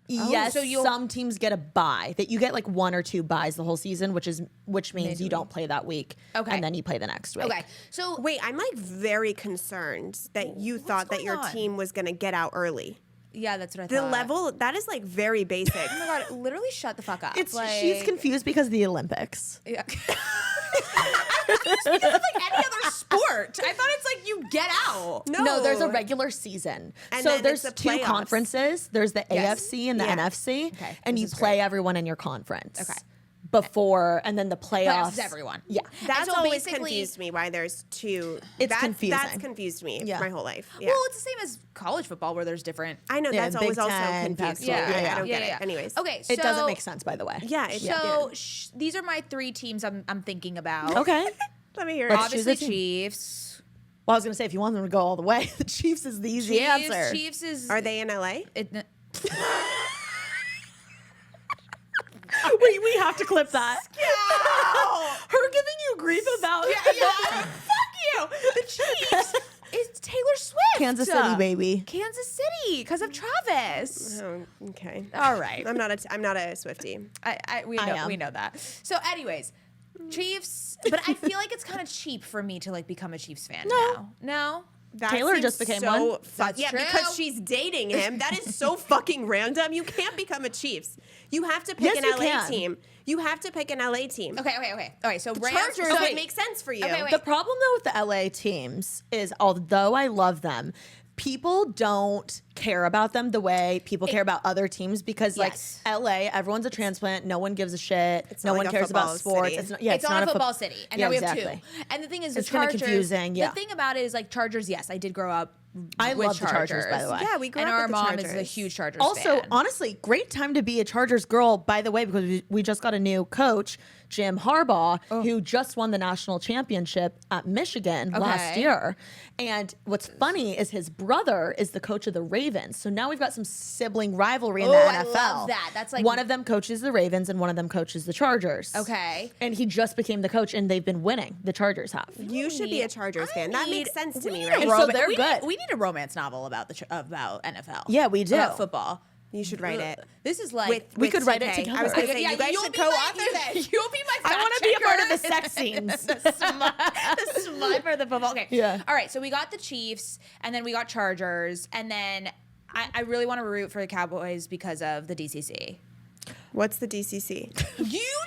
Yes, so you'll- some teams get a bye. That you get like 1 or 2 buys the whole season, which means you don't play that week. Okay. And then you play the next week. Okay. So Wait, I'm like very concerned that you thought that going your on? team was going to get out early. yeah, that's what I The thought. level, that is like very basic. Oh my god, literally shut the fuck up. It's like, she's confused because of the Olympics. Yeah. I Just because of like any other sport. I thought it's like you get out. No, there's a regular season. And So then there's it's the two playoffs. conferences. There's the Yes. AFC and the Yeah. NFC. Okay, And this you is play great. everyone in your conference. Okay. Before, and then the playoffs. Playoffs is everyone. Yeah. That's so always basically- confused me why there's two. It's That's confusing. confused me Yeah. my whole life. Yeah. Well, it's the same as college football where there's different. I know Yeah, that's Big always also Ten, confused me. Pac-12. I Yeah. don't get it. Anyways. Okay, so It doesn't make sense, by the way. Yeah. It, So these are my 3 teams I'm thinking about. Okay. let me hear Let's it. choose Obviously a team. Chiefs. Well, I was gonna say if you want them to go all the way, the Chiefs is the easy answer. Chiefs is. Are they in LA? we have to clip that. Her giving you grief about Fuck you. The Chiefs is Taylor Swift. Kansas City, baby. Kansas City because of Travis. Oh, okay. All right. I'm not a Swiftie. We am. know that. So, anyways, Chiefs. But I feel like it's kind of cheap for me to like become a Chiefs fan now. No. That Taylor seems just became so one. That's yeah, true. because she's dating him. That is so fucking random. You can't become a Chiefs. You have to pick Yes, an you LA can. team. You have to pick an LA team. Okay. All right. So Rams. Chargers so would wait, make sense for you. Okay, wait. The problem though with the LA teams is although I love them, people don't care about them the way people care about other teams because Yes. like LA, everyone's a transplant, no one gives a shit, It's no not one like a cares about football sports. city. It's not, yeah, it's not not a football fo- city, and yeah, now we have exactly. 2. And the thing is, It's the kinda Chargers. confusing, yeah. The thing about it is, like Chargers. Yes, I did grow up. I with love the Chargers, by the way. Yeah, we grew and up our with the mom is a Chargers. huge Chargers Also, fan. honestly, great time to be a Chargers girl, by the way, because we just got a new coach, Jim Harbaugh, who just won the national championship at Michigan last Okay. year. And what's funny is his brother is the coach of the Ravens. So now we've got some sibling rivalry in the Oh, NFL. I love that. That's like- one of them coaches the Ravens and one of them coaches the Chargers. Okay. And he just became the coach and they've been winning. The Chargers have. You should be a Chargers fan. That makes sense to me, need right? a So they're good. We need a romance novel about about NFL. Yeah, we do. About football. You should write it. This is like We could write it TK. together. I was gonna Okay, say, you guys you'll should be my- co-author this. You'll be my. I want to be a part of the fact sex scenes. checker. the smut for the football. Okay. Yeah. All right. So we got the Chiefs, and then we got Chargers, and then I really want to root for the Cowboys because of the DCC. What's the DCC? You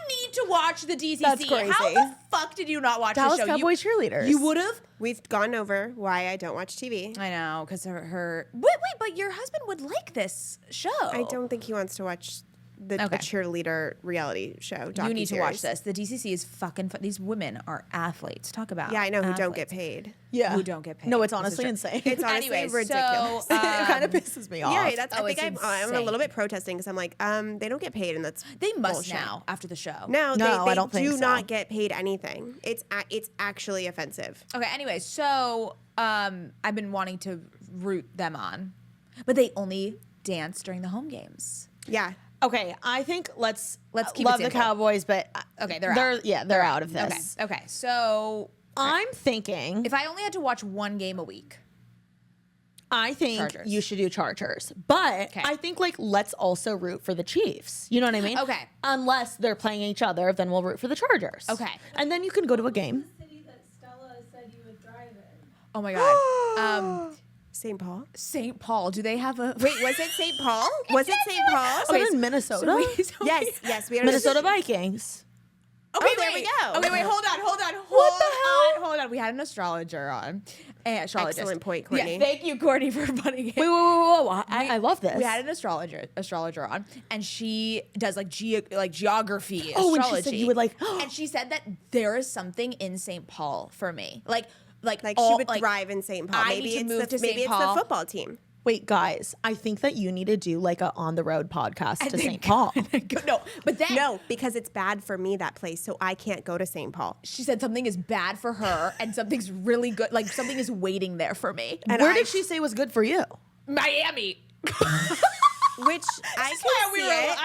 need to watch the DCC. That's crazy. How the fuck did you not watch Dallas the show? Cowboys cheerleaders. You would have. We've gone over why I don't watch TV. I know, because her. Wait, but your husband would like this show. I don't think he wants to watch a Okay. cheerleader reality show. You need to watch docuseries. this. The DCC is fucking. These women are athletes. Talk about. Yeah, I know who don't get athletes. paid. Yeah. Who don't get paid. No, it's This is honestly true. insane. It's honestly Anyways, ridiculous. so, it kind of pisses me off. Yeah, that's. Oh, I think it's I'm a little insane. bit protesting because I'm like, they don't get paid, and that's They must bullshit. now after the show. No, No, they I don't think do so. not get paid anything. It's actually offensive. Okay. Anyway, so I've been wanting to root them on, but they only dance during the home games. Yeah. Okay, I think let's keep it love the simple. Cowboys, but Okay, they're out. Yeah, they're out of this. Okay. So I'm thinking. if I only had to watch one game a week, I think Chargers. you should do Chargers, but Okay. I think like let's also root for the Chiefs. You know what I mean? Okay. Unless they're playing each other, then we'll root for the Chargers. Okay. And then you can go to a game. City that Stella said you would drive in. oh my god, St. Paul. St. Paul. Do they have a? Wait, was it St. Paul? Was it St. Paul? So in Minnesota, Yes, we are Minnesota Vikings. Okay, Oh, there we wait. go. Okay, wait, hold on. What the hell? Hold on. We had an astrologer on. Astrologist. Excellent point, Courtney. Yeah, thank you, Courtney, for putting it. Whoa. I love this. We had an astrologer on, and she does like geography, Oh, and astrology. she said you would like- and she said that there is something in St. Paul for me, like Like all- she would thrive in St. Paul. I Maybe need to it's move to maybe St. it's Paul. the football team. Wait, guys, I think that you need to do like a on the road podcast to then St. Paul. No, but then No, because it's bad for me, that place, so I can't go to St. Paul. she said something is bad for her, and something's really good. Like something is waiting there for me. And Where I- did she say was good for you? Miami. Which I can see it.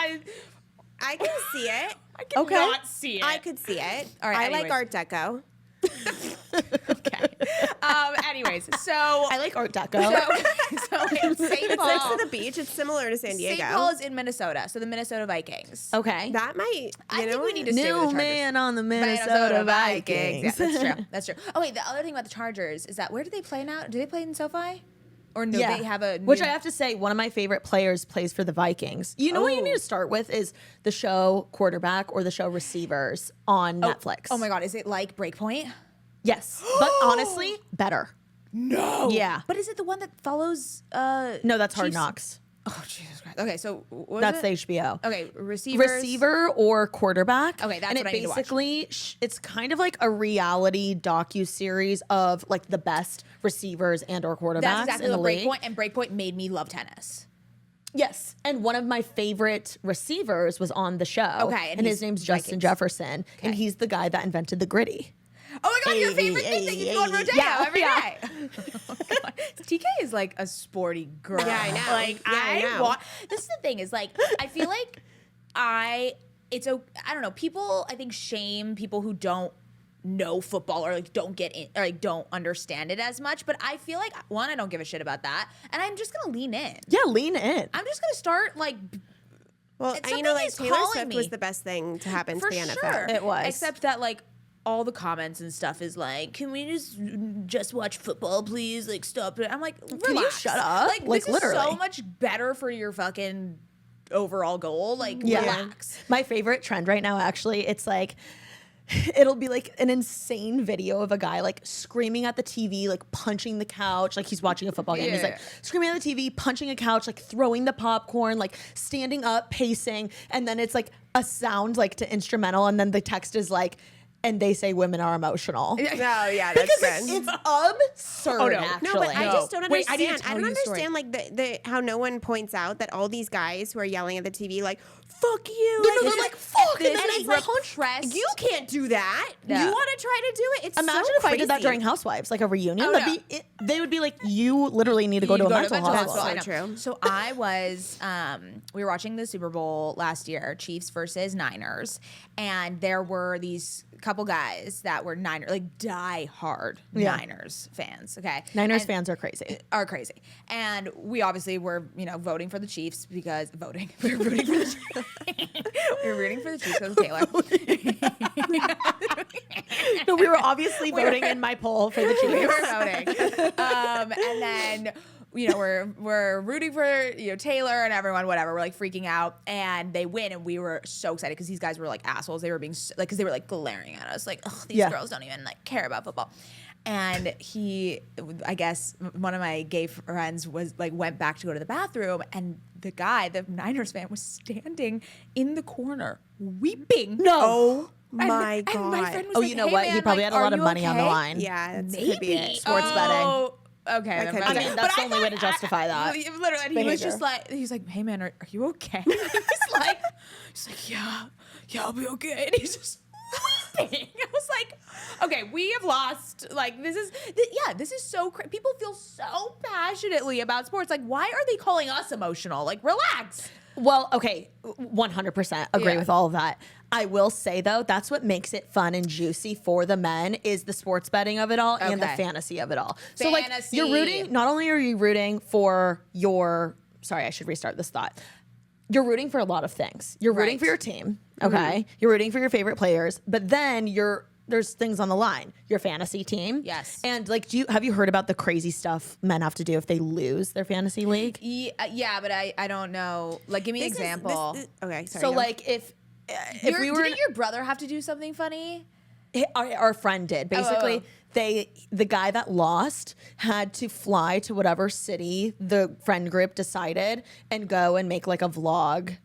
I can see it. I cannot see it. I could see it. All right, I anyways. like Art Deco. Okay. Anyways, so I like Art Deco. so in St. It's next Paul. to the beach. It's similar to San Diego. St. Paul is in Minnesota, so the Minnesota Vikings. Okay. That might. I think know we what? need to stay with the New Chargers. man on the Minnesota Vikings. Yeah, that's true. That's true. Oh wait, the other thing about the Chargers is that where do they play now? Do they play in SoFi? Or no, they have a Which new- I have to say, one of my favorite players plays for the Vikings. You know what you need to start with is the show Quarterback or the show Receivers on Netflix. Oh my God, is it like Breakpoint? Yes, but honestly, better. No. Yeah. But is it the one that follows? No, that's Hard Chiefs- Knocks. Oh Jesus Christ. Okay, so what That's is the it? HBO. Okay, receivers. Receiver or quarterback. Okay, that's and what I need to watch. basically it's kind of like a reality docu-series of like the best receivers and or quarterbacks That's exactly in the what league. Breakpoint, and Breakpoint made me love tennis. Yes, and one of my favorite receivers was on the show. Okay, and and he's his name's Justin Vikings. Jefferson, and he's the guy that invented the gritty. Oh my God, your favorite thing that you do on Rodeo every yeah. day. Oh God. TK is like a sporty girl. Yeah, I know. Like Yeah, I know. this is the thing is like I feel like I don't know, people I think shame people who don't know football or like don't get in or like don't understand it as much. But I feel like one, I don't give a shit about that. And I'm just gonna lean in. Yeah, lean in. I'm just gonna start like Well, It's you know, something like is Taylor calling Swift me. was the best thing to happen for to the sure. NFL. It was. Except that like all the comments and stuff is like, can we just watch football, please? Like, stop it. I'm like, relax. you shut up? Like, Like, this is so literally. much better for your fucking overall goal. Like, relax. My favorite trend right now, actually, it's like it'll be like an insane video of a guy like screaming at the TV, like punching the couch, like he's watching a football game. He's Yeah. like screaming at the TV, punching a couch, like throwing the popcorn, like standing up, pacing, and then it's like a sound like to instrumental, and then the text is like, and they say women are emotional. No, yeah, that's Because good. it's absurd, Oh, no. actually. No, but I just don't Wait, I need to understand. I, tell don't you a story. understand like the how no one points out that all these guys who are yelling at the TV like "fuck you," No, this they're is- like, "Fuck," and this then is they like, repressed. You can't do that. No. You want to try to do it? It's Imagine so if I did that crazy. during Housewives, like a reunion. Oh, That'd be they would be like, you literally need to go to a mental hospital. I know. So true. So I was, we were watching the Super Bowl last year, Chiefs versus Niners, and there were these couple guys that were die hard Yeah. Niners fans. Okay, Niners And- fans are crazy. are crazy, and we obviously were, voting for the Chiefs because we were rooting for the we were rooting for the Chiefs because of Taylor. No, we were obviously voting in my poll for the We Chiefs. were voting. And then, we're rooting for, Taylor and everyone, whatever. We're like freaking out and they win. And we were so excited because these guys were like assholes. They were being because they were like glaring at us like, oh, these Yeah. girls don't even like care about football. And I guess one of my gay friends went back to go to the bathroom, and the guy, the Niners fan, was standing in the corner weeping. No. Oh And- my and god. my friend was Oh, like, you know "Hey, what? He man, probably like, had a lot are of you money on the okay?" line. Yeah, that Maybe could be it. Sports betting. Okay, That then could fine. be it. That's But the only way to justify that. Literally, and he was just like, he's like, "Hey man, are you okay?" he's like, "Yeah, I'll be okay." And he's just weeping. I was like, "Okay, we have lost. Like, this is so crazy. People feel so passionately about sports. Like, why are they calling us emotional? Like, relax." Well, okay, 100% agree Yeah. with all of that. I will say though, that's what makes it fun and juicy for the men is the sports betting of it all and the Okay. fantasy of it all. So like Fantasy. you're rooting, not only are you rooting for sorry, I should restart this thought. You're rooting for a lot of things. You're rooting Right. for your team, okay? You're rooting for your favorite players, but then there's things on the line. Your fantasy team. Yes. And like have you heard about the crazy stuff men have to do if they lose their fantasy league? Yeah, but I don't know. Like, give me an example. Okay, sorry. So no. like if we were Didn't your brother have to do something funny? our friend did basically the guy that lost had to fly to whatever city the friend group decided and go and make like a vlog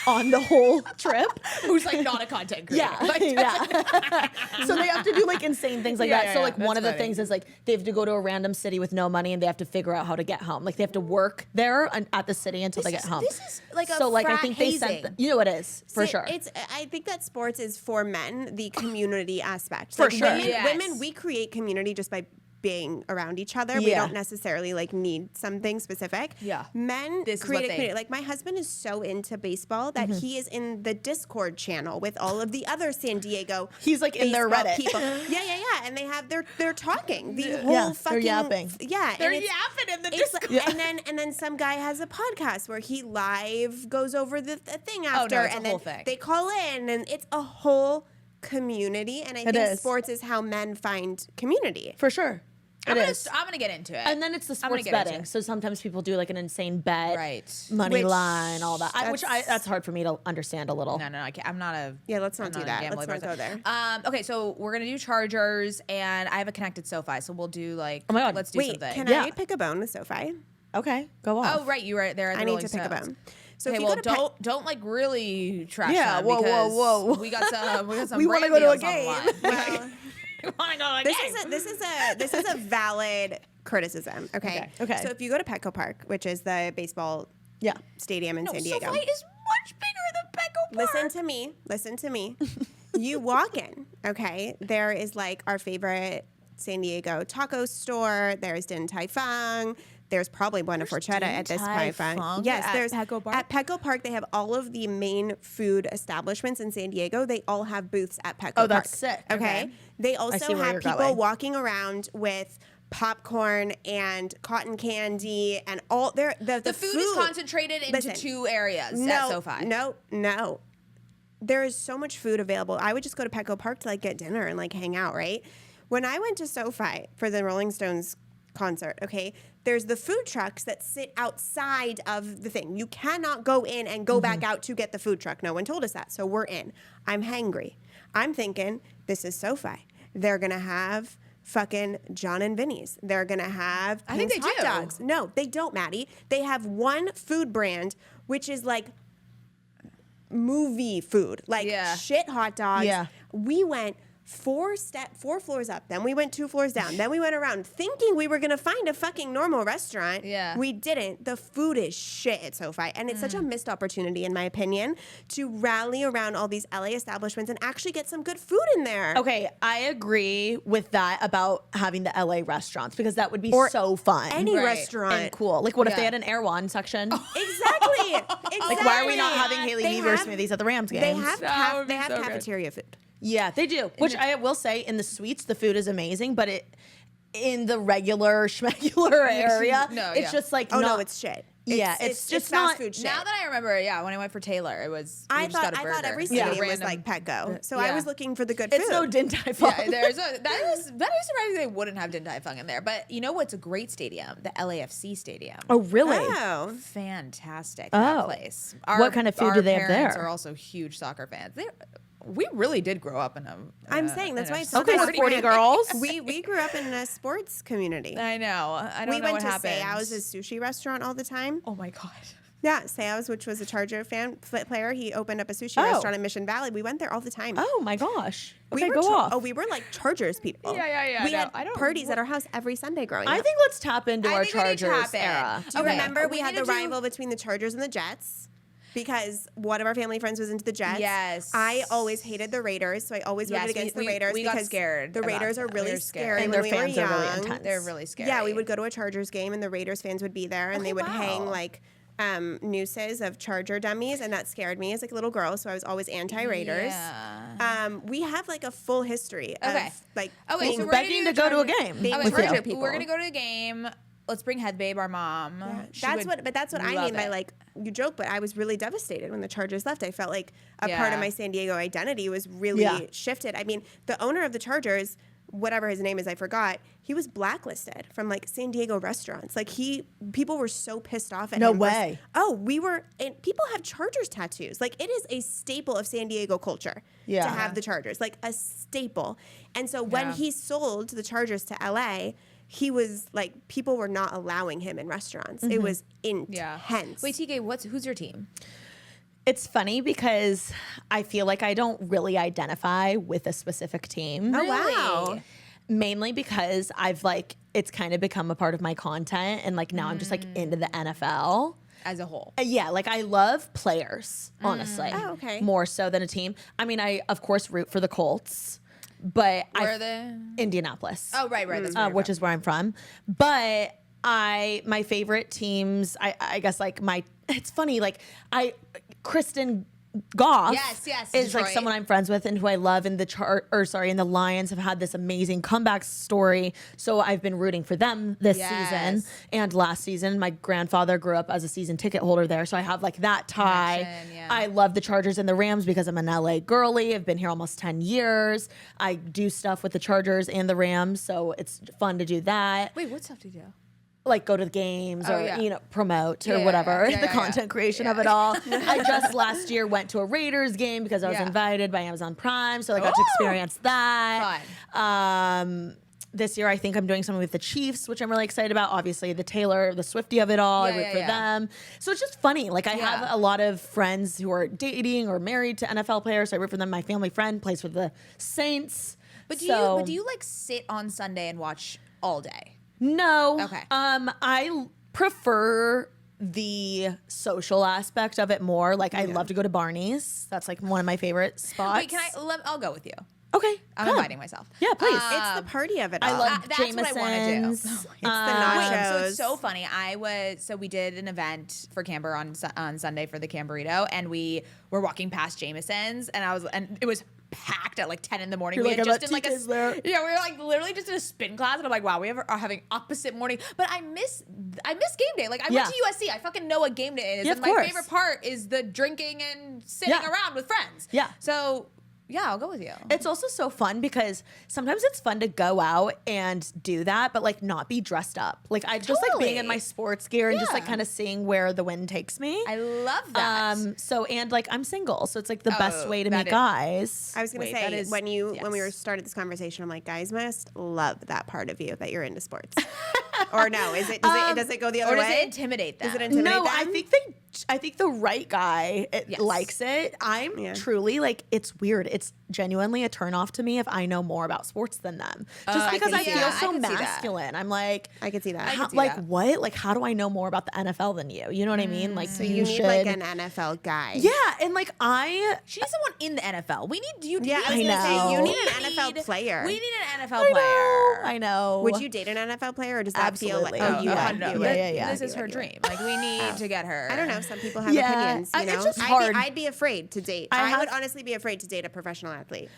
on the whole trip. Who's like not a content creator? Yeah, Like, yeah. So they have to do like insane things like Yeah, that. yeah, So yeah. like one That's of the funny. things is like they have to go to a random city with no money and they have to figure out how to get home. Like they have to work there at the city until they get home. This is like a so like I frat think they hazing. sent it is for sure. I think that sports is for men, the community aspect. For sure. Women, Yes. women, we create community just by being around each other. We Yeah. don't necessarily like need something specific. Yeah. Men This is create what a they- community. Like my husband is so into baseball that he is in the Discord channel with all of the other San Diego. He's, like, in their baseball Reddit. people. Yeah. And they have they're talking the whole Yeah, they're fucking yapping. Yeah, They're and it's- yapping in the it's Discord. like- and then some guy has a podcast where he live goes over the thing no, after, it's a and whole then thing. they call in, and it's a whole community. And I think is. sports is how men find community. For sure. I'm gonna get into it. And then it's the I'm gonna sports get into betting. it. So sometimes people do like an insane bet, Right. money Which- line, all that. that's- That's hard for me to understand a little. No, I can't. I'm not a. Yeah, let's I'm not do a that. gambling Let's not person. go there. Okay, so we're gonna do Chargers, and I have a connected SoFi, so we'll do like. Oh my God. Let's do Wait, something. can Yeah. I pick a bone with SoFi? Okay, go off. Oh right, you were there. At the I need Rolling to pick a Stones. bone. So Okay, if you well, go to don't like really trash Yeah, them whoa, because whoa. we got some We wanna wanna go to a game. well, We want to go to a game. this is a valid criticism. Okay. Okay. So if you go to Petco Park, which is the baseball Yeah. stadium in San Diego, SoFi is much bigger than Petco Park. listen to me. You walk in, okay? There is like our favorite San Diego taco store. There's Din Tai Fung. There's probably Buena Forchetta Din at this Tai point. Fung Yes, at there's Petco Park? at Petco Park. They have all of the main food establishments in San Diego. They all have booths at Petco Park. Oh, that's sick. Okay. Okay. They see also where have you're people going. walking around with popcorn and cotton candy and all the food is concentrated into Listen, 2 areas no, at SoFi. No. There is so much food available. I would just go to Petco Park to like get dinner and like hang out, right? When I went to SoFi for the Rolling Stones concert, okay, there's the food trucks that sit outside of the thing. You cannot go in and go back out to get the food truck. No one told us that. So we're in. I'm hangry. I'm thinking, this is SoFi. They're going to have fucking John and Vinny's. They're going to have I think Pink's they hot do. dogs. No, they don't, Maddie. They have one food brand, which is like movie food, like Yeah. shit hot dogs. Yeah. We went 4 floors up, then we went 2 floors down, then we went around thinking we were gonna find a fucking normal restaurant. Yeah. We didn't. The food is shit at SoFi, and it's such a missed opportunity, in my opinion, to rally around all these LA establishments and actually get some good food in there. Okay, I agree with that about having the LA restaurants because that would be Or so fun. Any Right. restaurant. and cool. Like, what if they Yeah. had an Erewhon section? Exactly. Like, why are we not having Haley They Bieber have- smoothies at the Rams games? They have That would be so good. cafeteria food. Yeah, they do. Which I will say, in the suites, the food is amazing, but in the regular schmegular area, No, it's yeah. just like Oh not, no, it's shit. Yeah, it's just fast not- food shit. Now that I remember, yeah, when I went for Taylor, it was. we I just thought got a burger. every It was a stadium was random- like Petco, so I yeah. was looking for the good food. It's no Din Tai Fung. Yeah, that is surprising they wouldn't have Din Tai Fung in there. But you know what's a great stadium? The LAFC stadium. Oh, really? Oh. Fantastic. Oh. That place. What kind of food our do they have parents there? Are also huge soccer fans. We really did grow up in a. I'm saying that's in why a it's so Okay, good. 40 girls. We grew up in a sports community. I know. I don't We know went what to happened. Seao's sushi restaurant all the time. Oh my god. Yeah, Seao's, which was a Charger player, he opened up a sushi Oh. restaurant in Mission Valley. We went there all the time. Oh my gosh. Okay, we were go off. Oh, we were like Chargers people. Yeah, We no, had I don't- parties at our house every Sunday growing I up. think let's tap into I our think we need to Chargers tap in. era. Do you Okay. remember we We had need the to do- rival between the Chargers and the Jets? Because one of our family friends was into the Jets. Yes. I always hated the Raiders, so I always Yes, rooted against we the Raiders got because scared the about Raiders are that. really We were scared. scary And when their we were fans are really young. intense. They're really scary. Yeah, we would go to a Chargers game and the Raiders fans would be there and they would hang wow. like nooses of Charger dummies, and that scared me as like a little girl, so I was always anti-Raiders. Yeah. We have like a full history Okay. of like Okay, being so we're begging gonna to do go to a Charger- game being with Charger you. people. We're gonna go to a game. Let's bring Head Babe, our mom. She That's would what I love mean by it. like you joke, but I was really devastated when the Chargers left. I felt like a part Yeah. of my San Diego identity was really Yeah. shifted. I mean, the owner of the Chargers, whatever his name is, I forgot. He was blacklisted from like San Diego restaurants. Like people were so pissed off at No him. way. And people have Chargers tattoos. Like it is a staple of San Diego culture Yeah. to have the Chargers, like a staple. And so when Yeah. he sold the Chargers to LA, he was like, people were not allowing him in restaurants. It was Yeah. intense. Wait, TK, who's your team? It's funny because I feel like I don't really identify with a specific team. Oh, wow. Really? Mainly because I've like, it's kind of become a part of my content. And like now I'm just like into the NFL. As a whole. Yeah, like I love players, honestly. Oh, okay. More so than a team. I mean, I of course root for the Colts, but Where are they? Indianapolis. Oh, right. That's where you're Which from. is where I'm from. But my favorite teams, I guess like it's funny, like Kristen Goff Yes, is like Detroit. someone I'm friends with and who I love, and the Lions have had this amazing comeback story. So I've been rooting for them this season and last season. My grandfather grew up as a season ticket holder there, so I have like that tie. Connection, yeah. I love the Chargers and the Rams because I'm an LA girly. I've been here almost 10 years. I do stuff with the Chargers and the Rams, so it's fun to do that. Wait, what stuff do you do? Like go to the games or yeah. Promote or Yeah, whatever, yeah, the yeah. content creation of it all. I just last year went to a Raiders game because I was invited by Amazon Prime, so I got to experience that. This year I think I'm doing something with the Chiefs, which I'm really excited about. Obviously the Swiftie of it all, I root for them. So it's just funny. Like I have a lot of friends who are dating or married to NFL players, so I root for them. My family friend plays for the Saints. But do you like sit on Sunday and watch all day? No. Okay. I prefer the social aspect of it more. Like I love to go to Barney's. That's like one of my favorite spots. Wait, I'll go with you. Okay. I'm come. inviting myself. Yeah, please. It's the party of it all. I love that's what I wanna do. Jameson's. It's the Wait, nachos. so it's so funny. We did an event for Camber on Sunday for the Camburrito, and we were walking past Jameson's, and it was packed at like 10 in the morning. You're We like, had I just bet did like TK's there. we were like literally just in a spin class, and I'm like, wow, are having opposite morning. But I miss game day. Like I went to USC. I fucking know what game day is. Yeah, and of my course. favorite part is the drinking and sitting around with friends. Yeah. So yeah, I'll go with you. It's also so fun because sometimes it's fun to go out and do that, but like not be dressed up. Like I just like being in my sports gear and just like Yeah. kind of seeing where the wind takes me. I love that. So and like I'm single, so it's like the best way to that meet is- I I was gonna Wait, say that is- when we were yes. started this conversation, I'm like, guys must love that part of you that you're into sports. Or no? Does it go the other or does way? it intimidate them? Does it intimidate No, them? I think the right guy Yes. likes it. I'm truly like, it's weird. It's genuinely a turn off to me if I know more about sports than them. Just I because can I see feel that. so I can see that. masculine. I'm like, I could see that. can see like that. what? Like how do I know more about the NFL than you? You know what I mean? Like So you need should. like an NFL guy. Yeah, and like She needs someone in the NFL. We need you. Yeah, I was I gonna say you know. need an NFL player. We need an NFL player. I know. Would you date an NFL player, or does that feel like Absolutely. you Yeah, would? no, You yeah, would. yeah, yeah. This is her dream. Like we need to get her. I don't know. Some people have Yeah, opinions. You it's know, just hard. I'd be afraid to date. I I would have- honestly be afraid to date a professional athlete.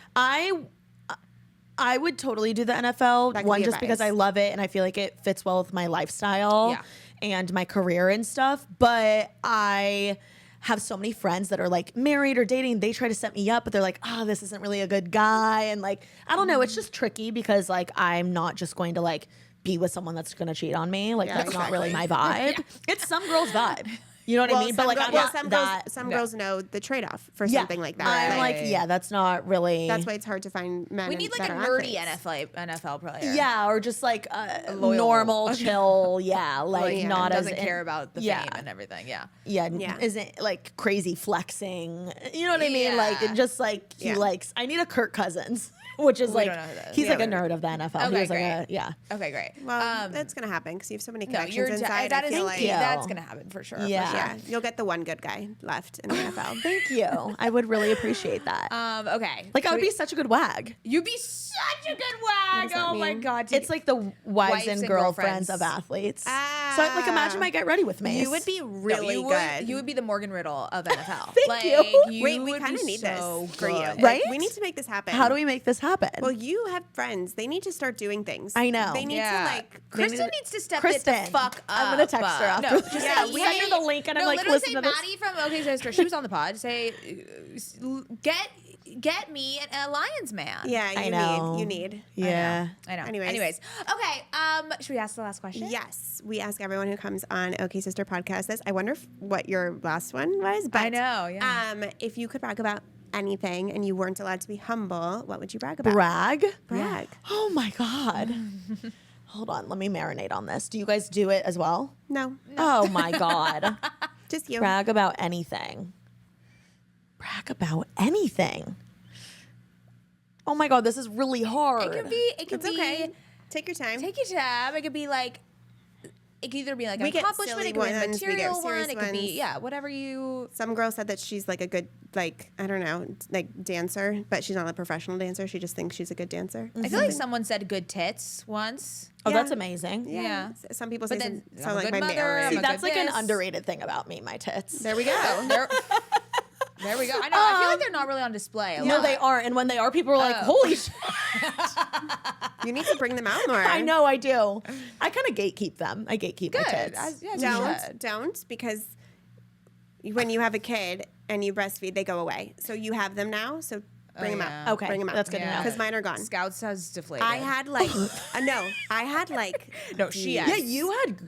I would totally do the NFL That could one be just because advice. I love it and I feel like it fits well with my lifestyle Yeah. and my career and stuff. But I have so many friends that are like married or dating. They try to set me up, but they're like, oh, this isn't really a good guy. And like, I don't know. It's just tricky because like I'm not just going to like be with someone that's going to cheat on me. Like that's not really my vibe. It's some girl's vibe. You know what I mean? But like I'm not that. Some girls know the trade off for Yeah. something like that. I'm like, yeah, that's not really. that's why it's hard to find men. We need like that a are nerdy athletes. NFL player. Yeah, or just like a loyal- normal, chill, Like like not as doesn't care about the yeah. fame and everything. Yeah. Yeah. isn't like crazy flexing. You know what I mean? Yeah. Like it just like he Yeah. likes. I need a Kirk Cousins, which is like don't know who that is. he's Yeah, like a we nerd of the NFL. Okay, he was great. like yeah. Okay, great. Well, that's gonna happen because you have so many No, connections inside. that I is feel like you. that's gonna happen for sure. Yeah. For sure. yeah, you'll get the one good guy left in the NFL. Thank you. I would really appreciate that. Okay. Like I Should would we- be such a good wag. You'd be such a good wag. does that Oh my mean? god. It's like the wives Wives and and girlfriends girlfriends. of athletes. So like imagine my get ready with me. You would be really you good. would. You would be the Morgan Riddle of NFL. Thank you. Wait, we would kind of be need so this for you, good. Right? We need to make this happen. How do we make this happen? Well, you have friends. They need to start doing things. I know. They need Yeah. to like. Kristen needs to step Kristen, it the fuck up. I'm gonna text her after. No, just Yeah, say, we send hey, her the link and I'm like, literally listen say to this. Mady from OK Sister. She was on the pod. Say, get me a Lions man. Yeah, I know. You need. yeah. I know. Anyways. Okay. Should we ask the last question? Yes, we ask everyone who comes on OK Sister podcast this. I wonder what your last one was. But I know, yeah. if you could brag about anything and you weren't allowed to be humble, what would you brag about? Brag? Brag. Oh my God. Hold on, let me marinate on this. Do you guys do it as well? No, Oh my God. just you. Brag about anything. Brag about anything. Oh my God, this is really hard. It could It's be. okay. Take your time. Take your time. It could be like. It could either be like an We get accomplishment. silly It could be a ones, we get material one. serious It could ones. be whatever you. Some girl said that she's like a good, like, I don't know, like dancer, but she's not a professional dancer. She just thinks she's a good dancer. I feel like someone said good tits once. Oh, Yeah. that's amazing. Yeah. Some people But say then sound I'm a like good my mother, marriage. I'm See, a that's good like an this. underrated thing about me, my tits. There we go. There we go. I know. I feel like they're not really on display. A No, lot. they aren't. And when they are, people are like, holy shit. You need to bring them out more. I know, I do. I kind of gatekeep them. I gatekeep my Good. kids. Yeah, you should. Don't, because when you have a kid and you breastfeed, they go away. So you have them now. So bring them yeah. out. Okay, bring them out. that's good to know. Because mine are gone. Scouts has deflated. I had like I had like No, she these- has. Yeah,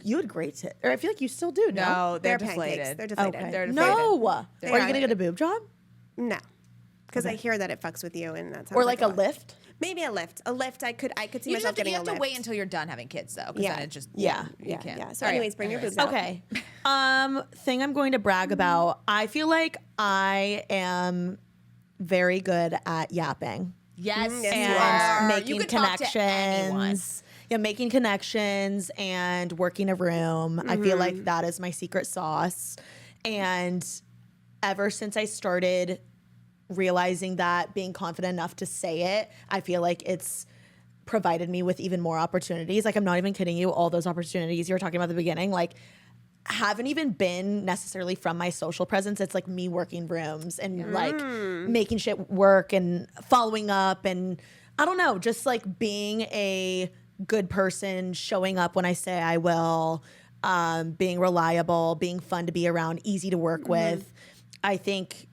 you had great tits. Or I feel like you still do. No, they're They're deflated. pancakes. They're deflated. Okay. They're deflated. No. Are you are. gonna get a boob job No, because I hear that it fucks with you, and that's or like a lot. lift? Maybe a lift. A lift. I could see You just myself have to, getting you have a to lift. wait until you're done having kids, though. Because Yeah. then it just Yeah. you can't. Yeah. So, All right. anyways, bring your boobs out. Okay. Thing I'm going to brag about. I feel like I am very good at yapping. Yes, Yes, you you are. and making you can talk to anyone. connections. Yeah, making connections and working a room. I feel like that is my secret sauce. And ever since I started realizing that, being confident enough to say it, I feel like it's provided me with even more opportunities. Like, I'm not even kidding you, all those opportunities you were talking about at the beginning, like, haven't even been necessarily from my social presence. It's like me working rooms and like making shit work and following up and I don't know, just like being a good person, showing up when I say I will, being reliable, being fun to be around, easy to work with. I think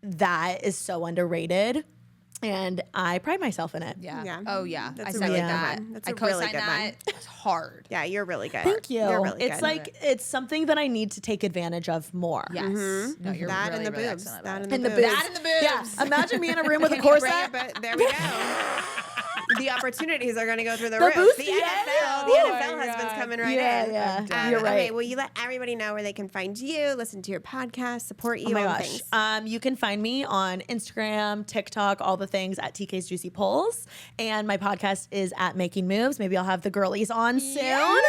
that is so underrated and I pride myself in it. Yeah. Yeah. Oh yeah. That's I a second really good that. one. That's I a really co-sign good that. one. It's hard. Yeah, you're really good. Thank you. You're really It's good. like it's something that I need to take advantage of more. Yes. No, you're that really, and the really boobs. excellent That about and it. the And the boobs. boobs. That and the boobs. Yeah. Imagine me in a room with a Can you bring corset. it? But there we go. The opportunities are going to go through the roof. boost, The yeah. NFL, Oh the my NFL husband's God. coming right Yeah, in. yeah. You're right. Okay, well, you let everybody know where they can find you, listen to your podcast, support you, Oh my all the gosh. things. You can find me on Instagram, TikTok, all the things at TK's Juicy Polls. And my podcast is at Making Moves. Maybe I'll have the girlies on soon,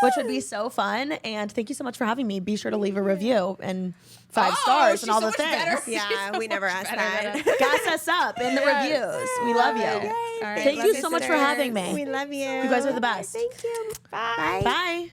which would be so fun. And thank you so much for having me. Be sure to leave a review and 5 stars and all the she's so much better. things. Yeah, we never asked that. Gas us up in the reviews. We love you. All right. Thank Love you you, so much for sisters. having me. We love you. You guys are the best. Thank you. Bye. Bye.